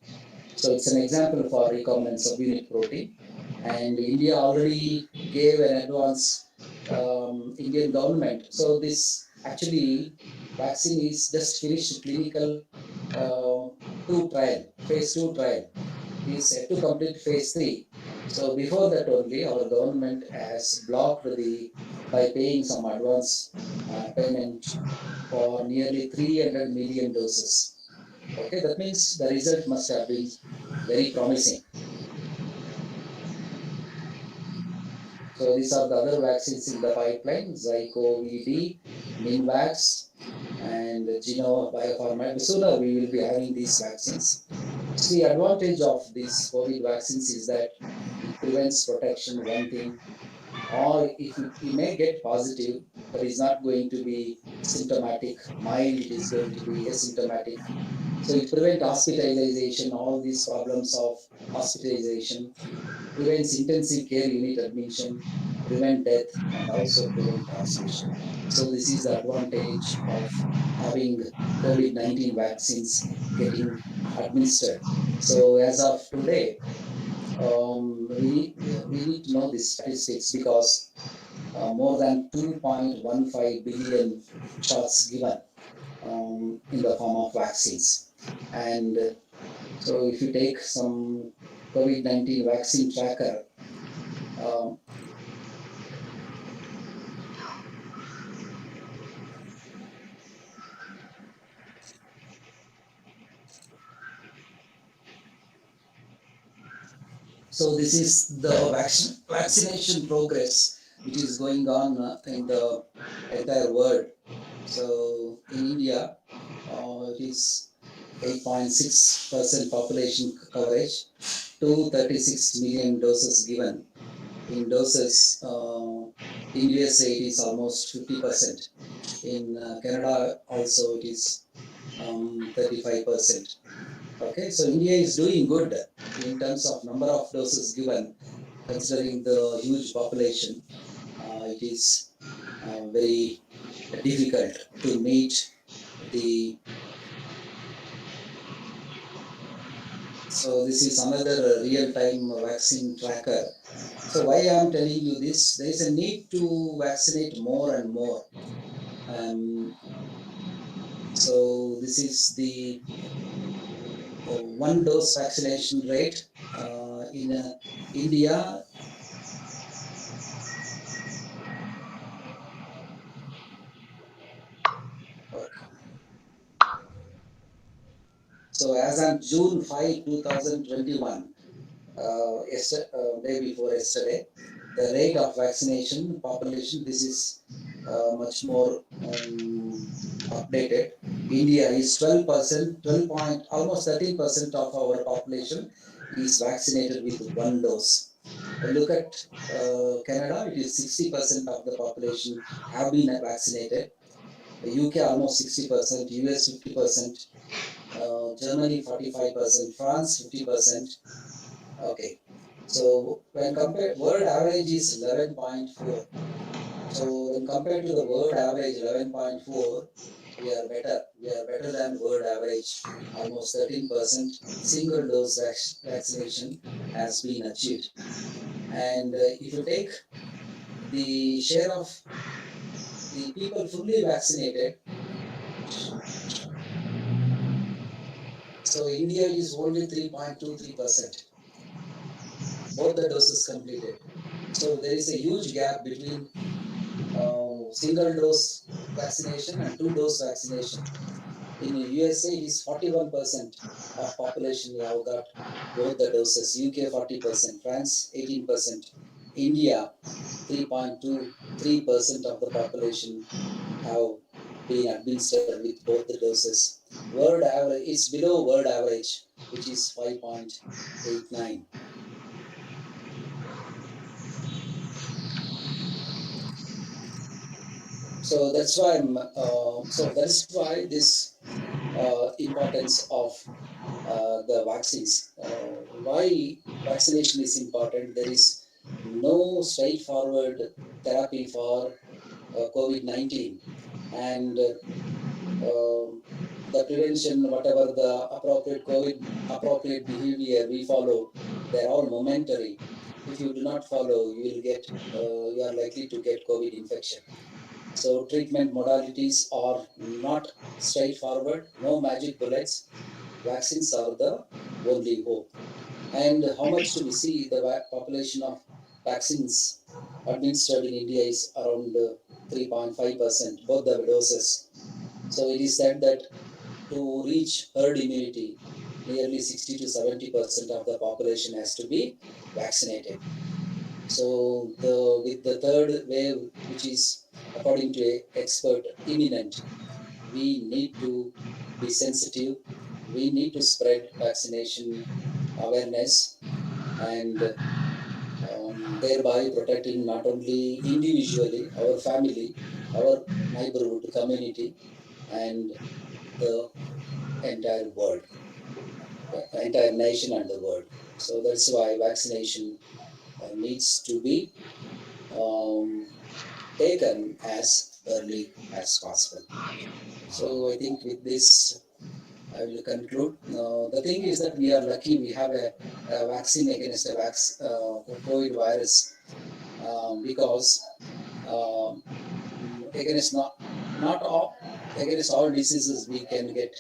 So it's an example for recombinant subunit protein. And India already gave an advance Indian government. So this actually vaccine is just finished clinical phase 2 trial. It is set to complete phase 3. So before that only our government has blocked by paying some advance payment for nearly 300 million doses. Okay, that means the result must have been very promising. So these are the other vaccines in the pipeline, Zyco-VD, Minvax, and Geno Biopharma. Sooner we will be having these vaccines. So the advantage of these COVID vaccines is that it prevents protection, one thing, or if you may get positive, but it's not going to be symptomatic, mild, it is going to be asymptomatic. So it prevents hospitalization, all these problems of hospitalization, prevents intensive care unit admission, prevent death, and also prevent transmission. So this is the advantage of having COVID-19 vaccines getting administered. So as of today, we need to know these statistics because more than 2.15 billion shots given in the form of vaccines. And so if you take some COVID-19 vaccine tracker, um, so this is the vaccination progress which is going on in the entire world. So in India, it is 8.6% population coverage, 236 million doses given. In doses, in USA it is almost 50%. In Canada also it is 35%. Okay, so India is doing good in terms of number of doses given, considering the huge population. It is very difficult to meet the. So this is another real-time vaccine tracker. So why I am telling you this? There is a need to vaccinate more and more. Um, so this is the one dose vaccination rate in India. Okay. So as on June 5, 2021, day before yesterday, the rate of vaccination population, this is much more updated. India is 12%, 12 point, almost 13% of our population is vaccinated with one dose. Look at Canada, it is 60% of the population have been vaccinated. UK almost 60%, US 50%, Germany 45%, France 50%. Okay. So when compared, world average is 11.4. So when compared to the world average 11.4, we are better. We are better than world average. Almost 13% single dose vaccination has been achieved. And if you take the share of the people fully vaccinated, so India is only 3.23%. Both the doses completed. So there is a huge gap between single dose vaccination and two dose vaccination. In USA, it is 41% of population have got both the doses. UK 40%, France 18%, India 3.23% of the population have been administered with both the doses. World average is below world average, which is 5.89. So that's why that's why this importance of the vaccines. Why vaccination is important? There is no straightforward therapy for COVID-19, and the prevention, whatever the appropriate COVID appropriate behavior we follow, they're all momentary. If you do not follow, you are likely to get COVID infection. So treatment modalities are not straightforward, no magic bullets. Vaccines are the only hope. And how much do we see the population of vaccines administered in India is around 3.5%, both the doses. So it is said that to reach herd immunity, nearly 60 to 70% of the population has to be vaccinated. So with the third wave, which is according to an expert imminent, we need to be sensitive. We need to spread vaccination awareness and thereby protecting not only individually, our family, our neighborhood community, and the entire world, entire nation and the world. So that's why vaccination needs to be um, taken as early as possible. So I think with this, I will conclude. The thing is that we are lucky we have a vaccine against COVID virus because um, against not all against all diseases we can get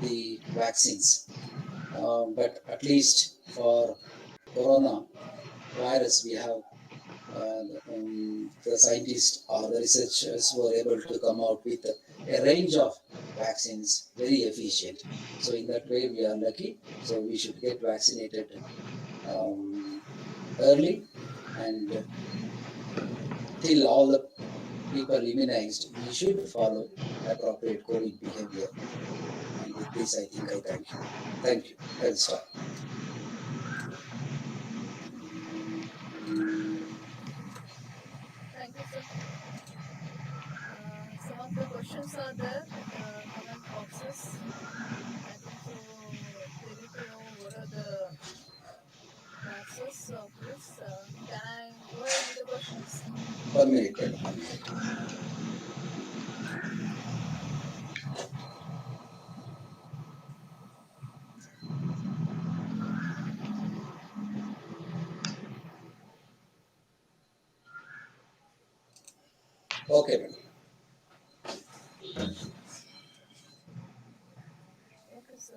the vaccines, but at least for corona virus we have the scientists or the researchers were able to come out with a range of vaccines very efficient. So in that way we are lucky. So we should get vaccinated um, early, and till all the people immunized, we should follow appropriate COVID behavior. And with this, I think I thank you. Thank you. I will stop. Thank you, sir. Some of the questions are there in the comment boxes. I think so. They need 1 minute, madam, 1 minute. Okay, madam. Okay, sir.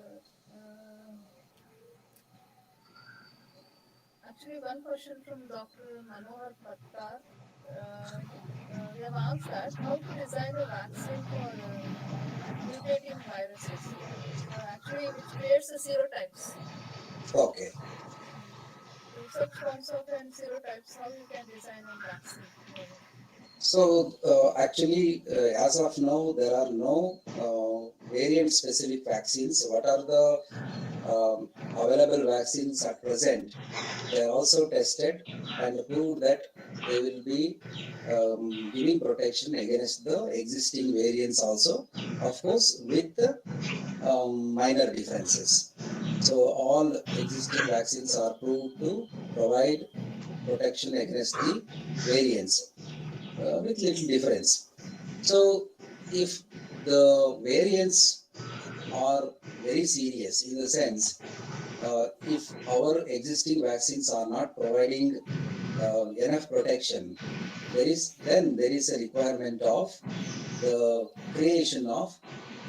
Actually, one question from Dr. Manohar Pattar. They have asked that how to design a vaccine for mutating viruses. So actually, which creates the serotypes. Okay. So such forms of and serotypes, how you can design a vaccine for it. So actually, as of now, there are no variant-specific vaccines. What are the available vaccines at present? They are also tested and proved that they will be giving protection against the existing variants also, of course, with minor differences. So all existing vaccines are proved to provide protection against the variants with little difference. So if the variants are very serious in the sense, if our existing vaccines are not providing enough protection, there is a requirement of the creation of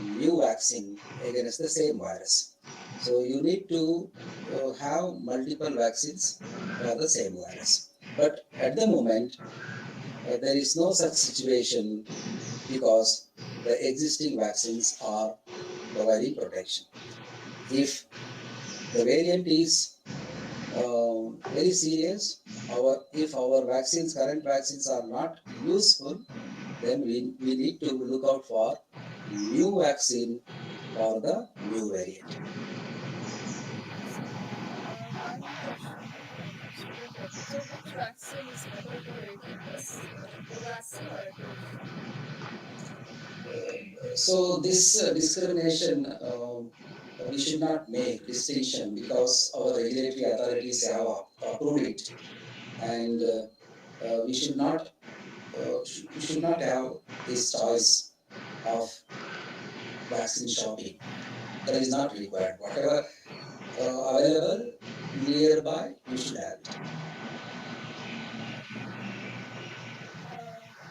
new vaccine against the same virus. So you need to have multiple vaccines for the same virus. But at the moment, there is no such situation because the existing vaccines are providing protection. If the variant is very serious, if our current vaccines are not useful, then we need to look out for new vaccine for the new variant. One question from student level. So which vaccine is better for 18 plus? Covaxin or Recombinant? So this discrimination, we should not make distinction because our regulatory authorities have approved it, and we should not have this choice of vaccine shopping. That is not required. Whatever available nearby, we should have it.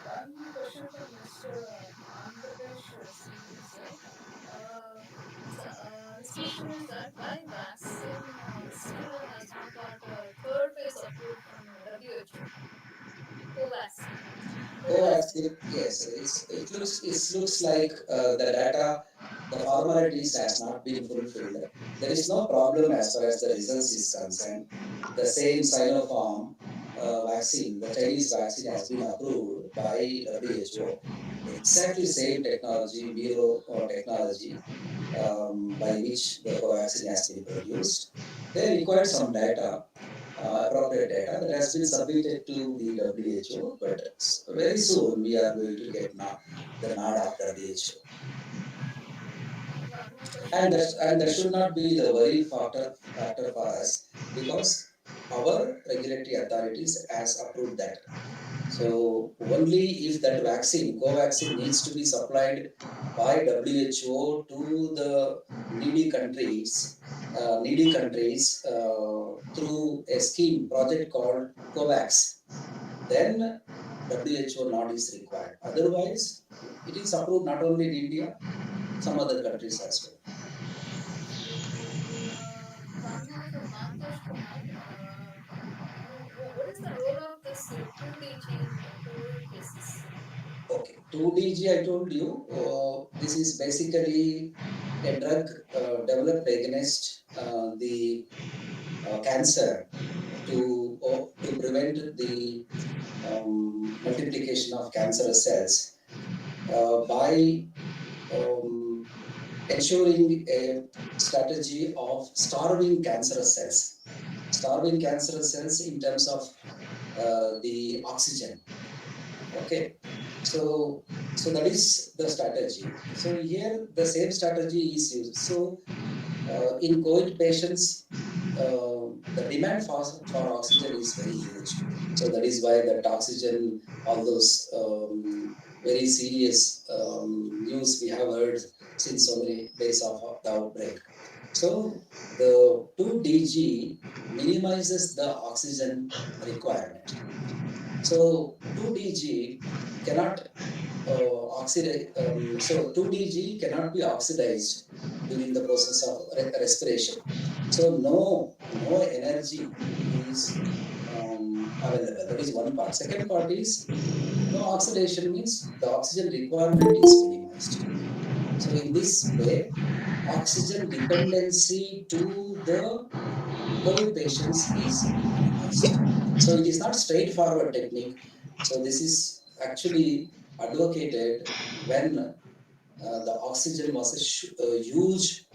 One question from Mr. Ambadesh CV sir. His question is that why vaccine still has not got a third phase approved from WHO? Covaxin. Covaxin, yes, it looks like the data, the formalities has not been fulfilled. There is no problem as far as the results is concerned. The same Sinopharm vaccine, the Chinese vaccine, has been approved by WHO. Exactly same technology, Viro technology, by which the Covaxin has been produced. They required some data, appropriate data that has been submitted to the WHO, but very soon we are going to get the nod of WHO. One more And question. that should not be the worry factor for us because our regulatory authorities has approved that. So only if that vaccine, Covaxin, needs to be supplied by WHO to the needy countries through a scheme project called COVAX, then WHO nod is required. Otherwise, it is approved not only in India, some other countries as well. One more from Mankesh Kumar. What is the role of this 2DG in COVID cases? Okay, 2DG, I told you, this is basically a drug developed against the cancer to prevent the multiplication of cancerous cells by ensuring a strategy of starving cancerous cells. Starving cancerous cells in terms of the oxygen. Okay, so that is the strategy. So here the same strategy is used. So in COVID patients, the demand for oxygen is very huge. So that is why that oxygen, all those very serious news we have heard since so many days of the outbreak. So the 2DG minimizes the oxygen requirement. So 2DG cannot oxidize. So 2DG cannot be oxidized during the process of respiration. So no energy is available. That is one part. Second part is no oxidation means the oxygen requirement is minimized. So in this way, oxygen dependency to the COVID patients is minimized. So it is not straightforward technique. So this is actually advocated when the oxygen was a huge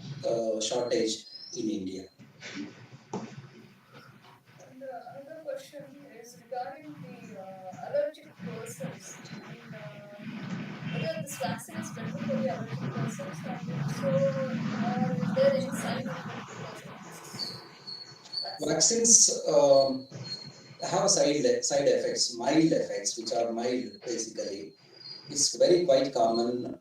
shortage in India. And another question is regarding the allergic persons, and whether this vaccine is better for the allergic persons, and if so, or is there any side effect because of this vaccine? Vaccines have side effects, mild effects, which are mild basically. It's very quite common,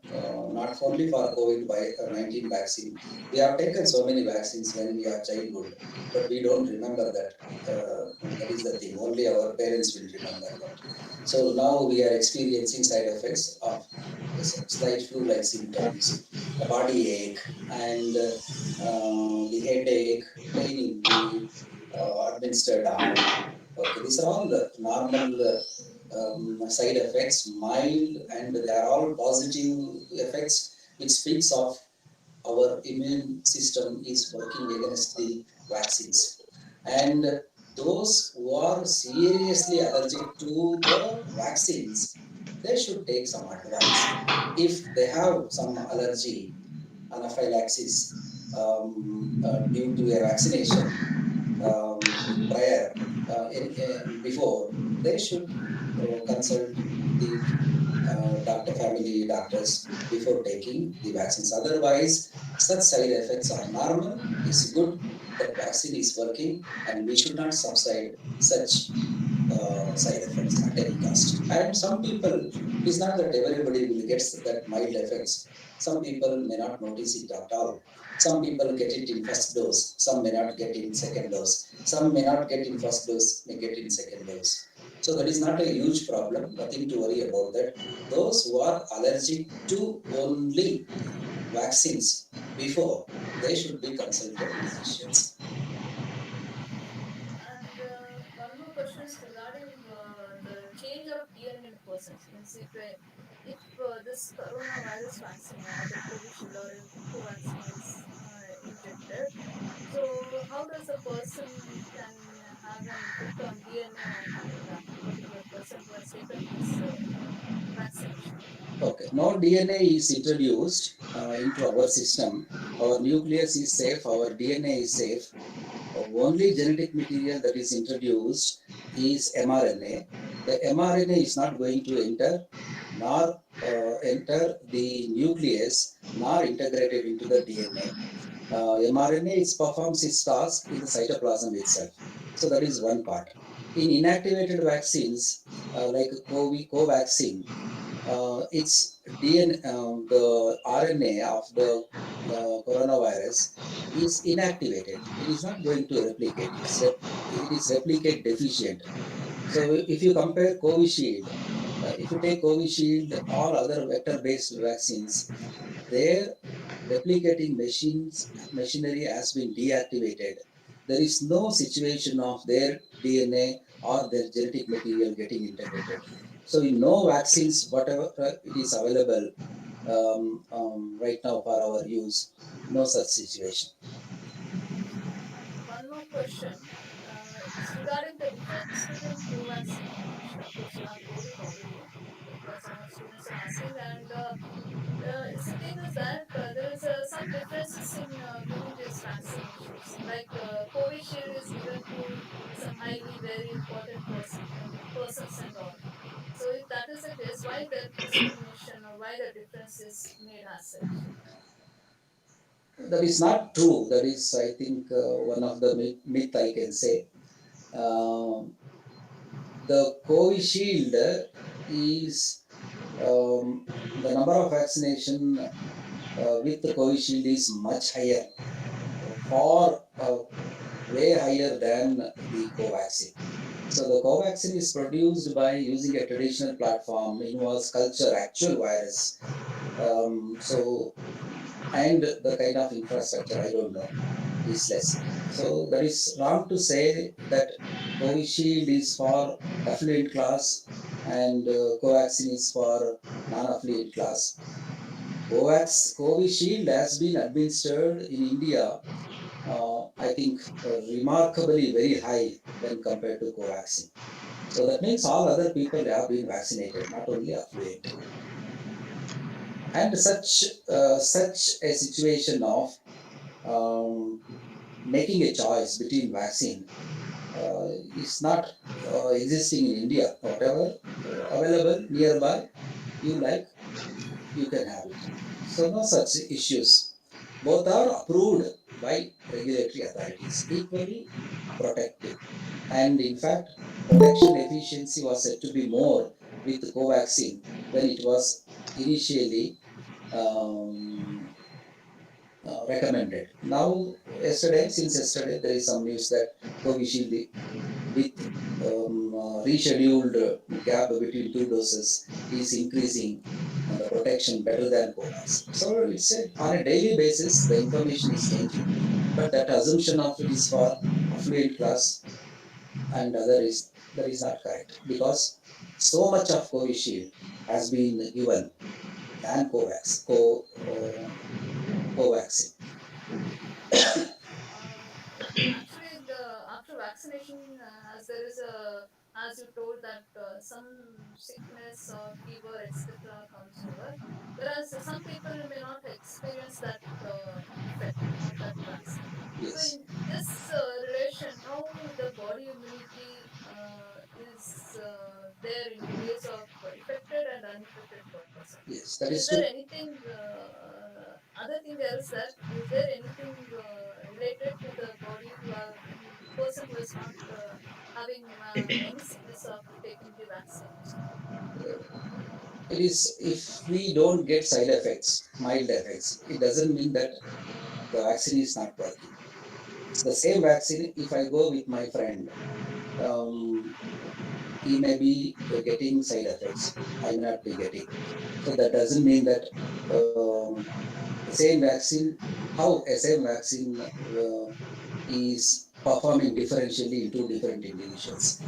not only for COVID-19 vaccine. We have taken so many vaccines when we are childhood, but we don't remember that. That is the thing. Only our parents will remember that. So now we are experiencing side effects of slight flu-like symptoms, a body ache, and the headache, pain in the administered arm. Okay, these are all the normal side effects, mild, and they are all positive effects, which speaks of our immune system is working against the vaccines. And those who are seriously allergic to the vaccines, they should take some advice. If they have some allergy, anaphylaxis due to a vaccination prior, before, they should consult the family doctors before taking the vaccines. Otherwise, such side effects are normal. It's good that vaccine is working, and we should not subside such side effects at any cost. And some people, it is not that everybody will get that mild effects. Some people may not notice it at all. Some people get it in first dose. Some may not get in second dose. Some may not get in first dose, may get in second dose. So that is not a huge problem. Nothing to worry about that. Those who are allergic to only vaccines before, they should be consulted physicians. And one more question is regarding the change of DNA in persons. Means if this coronavirus vaccine or the Covishield or Covaxin is injected, so how does a person can have an effect on DNA of that particular person who has taken this vaccination? Okay, no DNA is introduced into our system. Our nucleus is safe, our DNA is safe. Only genetic material that is introduced is mRNA. The mRNA is not going to nor enter the nucleus, nor integrated into the DNA. mRNA performs its task in the cytoplasm itself. So that is one part. In inactivated vaccines, like Covaxin, its DNA, the RNA of the coronavirus is inactivated. It is not going to replicate. It is replicate deficient. So if you compare Covishield, if you take Covishield or other vector-based vaccines, their replicating machinery has been deactivated. There is no situation of their DNA or their genetic material getting integrated. So in no vaccines, whatever it is available right now for our use, no such situation. And one more question. It's regarding the difference between Covaxin and Covishield. Of course, you have told it already because some of students are asking, and it's the thing is that there is some differences in giving these vaccinations. Like Covishield is given to some highly very important persons and all. So if that is the case, why the discrimination or why the difference is made as such? That is not true. That is, I think, one of the myth I can say. Um, the Covishield is the number of vaccination with the Covishield is much higher, far way higher than the Covaxin. So the Covaxin is produced by using a traditional platform, involves culture actual virus. So and the kind of infrastructure I don't know is less. So that is wrong to say that Covishield is for affluent class and Covaxin is for non-affluent class. Covishield has been administered in India, I think, remarkably very high when compared to Covaxin. So that means all other people have been vaccinated, not only affluent. And such a situation of um, making a choice between vaccine is not existing in India. Whatever available nearby, you like, you can have it. So no such issues. Both are approved by regulatory authorities, equally protective. And in fact, protection efficiency was said to be more with Covaxin when it was initially um, recommended. Now, since yesterday, there is some news that Covishield with rescheduled gap between two doses is increasing the protection better than Covaxin. So it's on a daily basis, the information is changing. But that assumption of it is for affluent class and other is that is not correct because so much of Covishield has been given than Covaxin. Uh, Actually, the after vaccination, as there is a, as you told that some sickness or fever etc. comes over, whereas some people may not experience that effect of that vaccine. So Yes, in this relation, how the body immunity is there in case of affected and unaffected person. yes, So that is is there true. anything other thing else that is there anything related to the body person who is not having any sickness after taking the vaccination? It is if we don't get side effects, mild effects, it doesn't mean that the vaccine is not working. It's the same vaccine. If I go with my friend, um, he may be getting side effects. I may not be getting. So that doesn't mean that the same vaccine, how a same vaccine is performing differentially in two different individuals.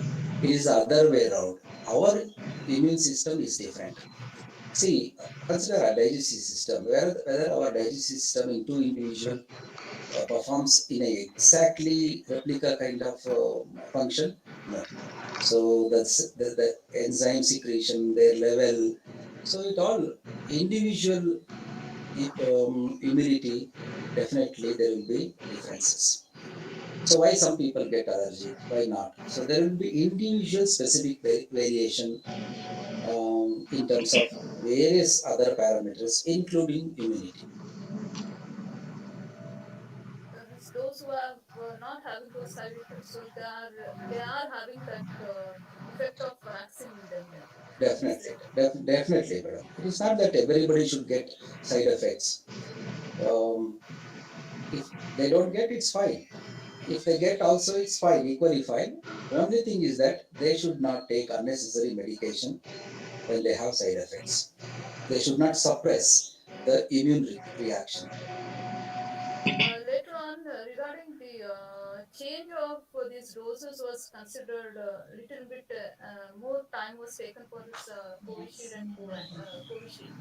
It is the other way around. Our immune system is different. See, consider our digestive system. Whether our digestive system in two individual performs in a exactly replica kind of function, no. So that's the enzyme secretion, their level. So it all individual immunity, definitely there will be differences. So why some people get allergic? Why not? So there will be individual specific variation in terms of various other parameters, including immunity. Whereas those who have not having those side effects, so they are having that effect of vaccine in them then. It is Definitely, later. definitely, madam. It is not that everybody should get side effects. Um, if they don't get, it's fine. If they get also, it's fine, equally fine. Only thing is that they should not take unnecessary medication when they have side effects. They should not suppress the immune reaction. Later on, regarding the change of these doses was considered a little bit more time was taken for this Covishield and Covishield.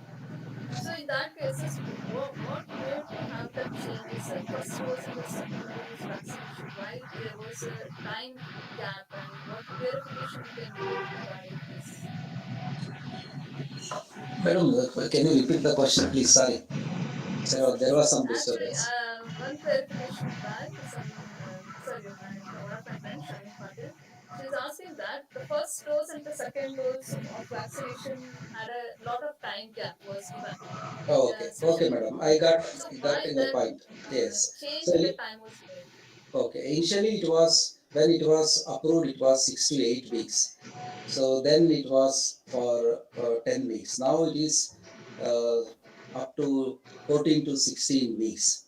So in that cases, what made to have that changes? First dose and the second dose vaccination. Why there was a time gap, and what clarification you can give regarding this? Madam, can you repeat the question, please? Sorry. Yes, So there yes. was some Actually, disturbance. one clarification by some sorry, one of my friends, Shamim Patil. She's asking that the first dose and the second dose of vaccination had a lot of time gap was given. Oh, okay, okay, Especially, madam. I got so got why your that point. Yes. change So in the time was made? okay, initially it was when it was approved, it was 6 to 8 weeks. So then it was for 10 weeks. Now it is uh, up to 14 to 16 weeks.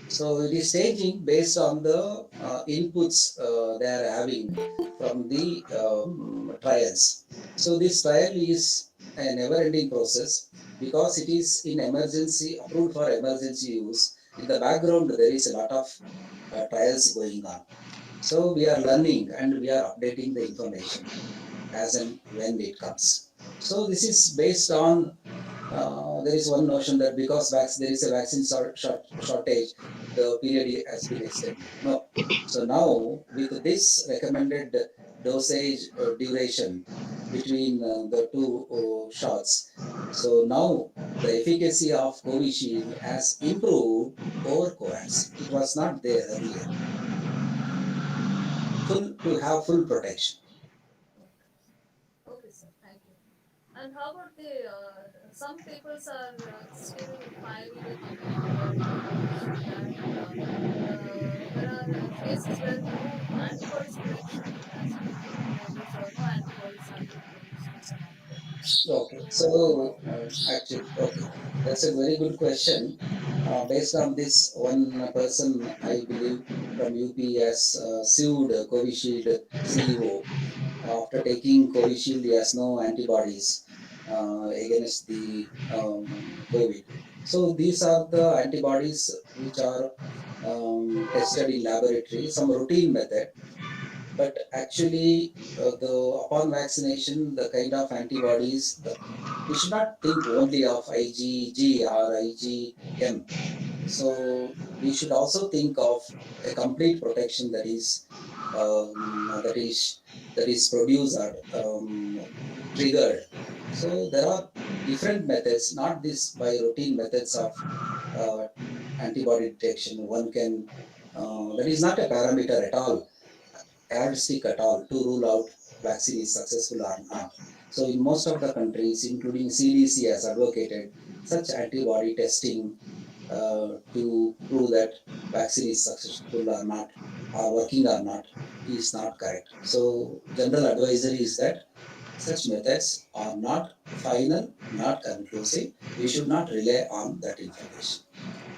So it is changing based on the inputs they are having from the trials. So this trial is a never-ending process because it is in emergency, approved for emergency use. In the background, there is a lot of trials going on. So we are learning and we are updating the information as and when it comes. So this is based on there is one notion that because there is a vaccine shortage, the period has been extended. No. So now with this recommended dosage duration between the two shots, so now the efficacy of Covishield has improved over Covax. It was not there earlier. Full to have full protection. Okay, sir. Thank you. And how about the some peoples are still fiery with wearing the Covishield, and there are phases where no antibodies production has been produced or no antibodies are being produced in some of them. Okay, So so actually, okay, that's a very good question. Based on this, one person, I believe, from UP has sued Covishield CEO. After taking Covishield, he has no antibodies against the COVID. So these are the antibodies which are tested in laboratory, some routine method, but actually the upon vaccination the kind of antibodies we should not think only of IgG or IgM. So we should also think of a complete protection that is that is produced or triggered. So there are different methods, not this by routine methods of uh, antibody detection. One can that is not a parameter at all, heuristic at all to rule out vaccine is successful or not. So in most of the countries, including CDC, has advocated such antibody testing to prove that vaccine is successful or not, or working or not, is not correct. So general advisory is that such methods are not final, not conclusive. We should not rely on that information.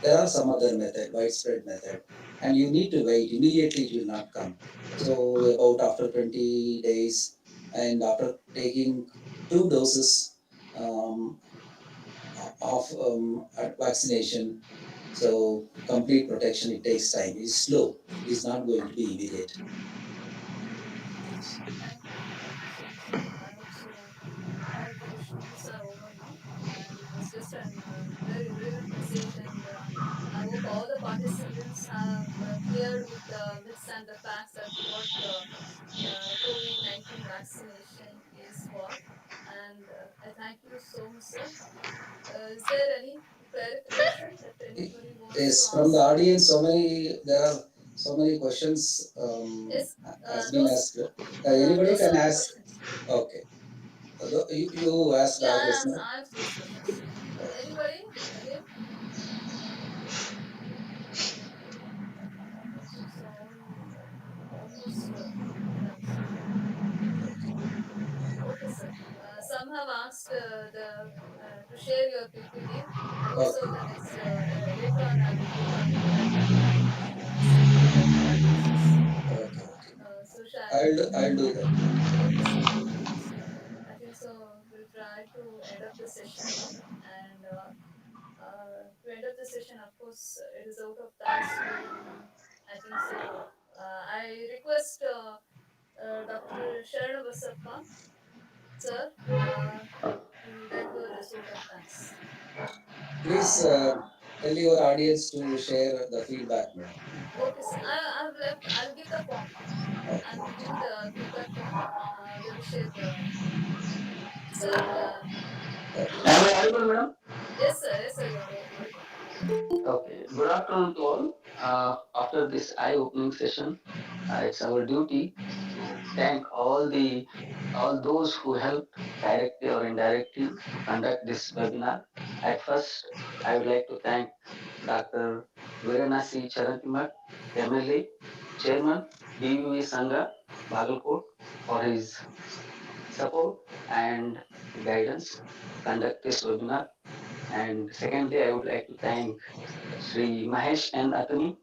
There are some other method, widespread method, and you need to wait. Immediately it will not come. So about after 20 days and after taking 2 doses um, of vaccination, so complete protection, it takes time. It's slow. It is not going to be immediate. Yes. thank you so much, sir. I hope so. All the questions are over now, and it was just a very relevant message. And I hope all the participants have cleared with the myths and the facts that what COVID-19 vaccination is for. And I thank you so much, sir. Is there any clarification that anybody wants to Yes, from the ask? audience, there are so many questions Yes, has been those asked. Anybody those can are the ask. questions. Okay. You asked Yeah, just now. I asked those questions. Anybody again? I think so. Almost done, sir. Okay, sir. Some have asked to share your PPT. I hope so. Okay. The next later on, I will look onto that and send you the addresses. Okay. Okay. So shall I'll do that. okay, sir. Okay, sir. I think so. We'll try to end up the session now, and to end up the session, of course, it is out of that. So I think so. I request Dr. Sharan Basappa, sir, to deliver this vote of thanks. Please tell your audience to share the feedback, madam. Okay, sir. I've left. I'll give the form. Okay. I'm giving the feedback form. They will share the. Sir, Okay. Am I audible, madam? yes, sir. Yes, sir. You are audible. Okay. Good afternoon to all. After this eye-opening session, it's our duty thank all those who helped directly or indirectly to conduct this webinar. At first, I would like to thank Dr. Viranasi Charantimak, MLA, Chairman, BVV Sangha, Bagalkot, for his support and guidance to conduct this webinar. And secondly, I would like to thank Sri Mahesh N. Atani,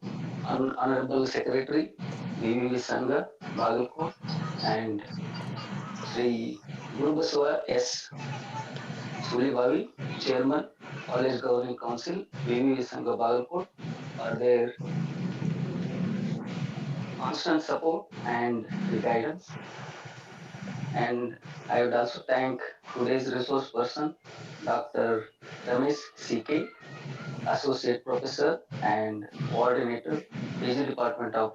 Honorable Secretary, BVV Sangha, Bagalkot, and Sri Gurubaswa S. Sulibavi, Chairman, College Governing Council, BVV Sangha, Bagalkot, for their constant support and the guidance. And I would also thank today's resource person, Dr. Ramesh CK, Associate Professor and Coordinator, PG Department of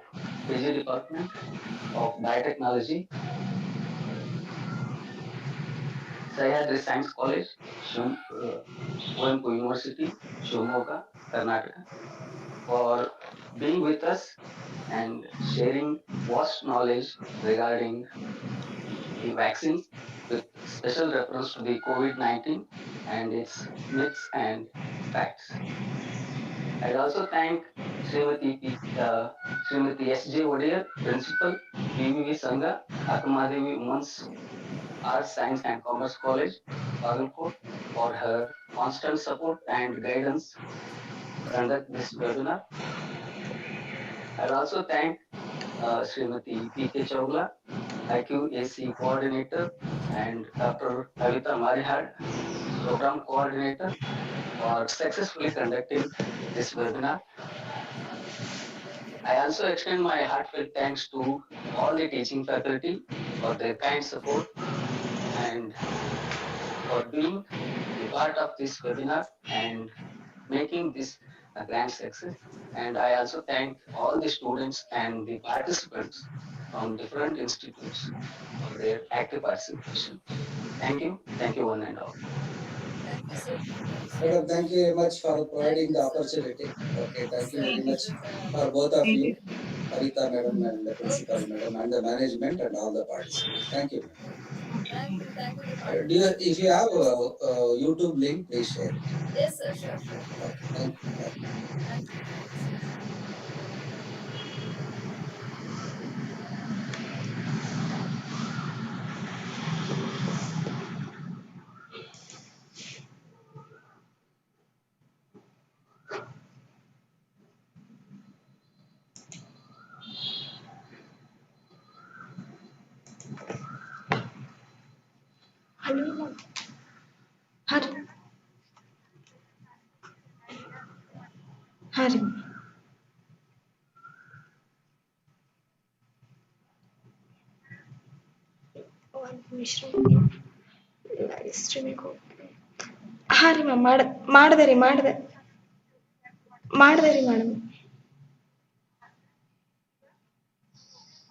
Biotechnology, Sahyadri Science College, Kuvempu University, Shimoga, Karnataka, for being with us and sharing vast knowledge regarding the vaccines with special reference to the COVID-19 and its myths and facts. I'd also thank Srimati S.J. Odier, Principal, BVV Sangha, Akamadevi Women's Arts, Science and Commerce College, Bagalkot, for her constant support and guidance to conduct this webinar. I'd also thank Srimati P.K. Chawla, IQAC Coordinator, and Dr. Kavita Marihad, Program Coordinator, for successfully conducting this webinar. I also extend my heartfelt thanks to all the teaching faculty for their kind support and for being the part of this webinar and making this a grand success. And I also thank all the students and the participants from different institutes for their active participation. Thank you one and all. Thank you so much. Madam, thank you very much for Thank providing you the so opportunity. Okay, thank you very much. much for both of you, Kavita madam and the principal madam and the management and all the participants. Thank you, madam. Thank you, the If you have participants. a YouTube link, please share it. Yes, sir, sure. Okay, thank you. Bye. Thank you. Hello. Hari. Hari. ಒಂದು ನಿಮಿಷ live streaming ಹೋಗ್ತೀನಿ. ಹಾಂ ರೀ ma'am ಮಾಡಿದೆ ರೀ ಮಾಡಿದೆ ರೀ madam.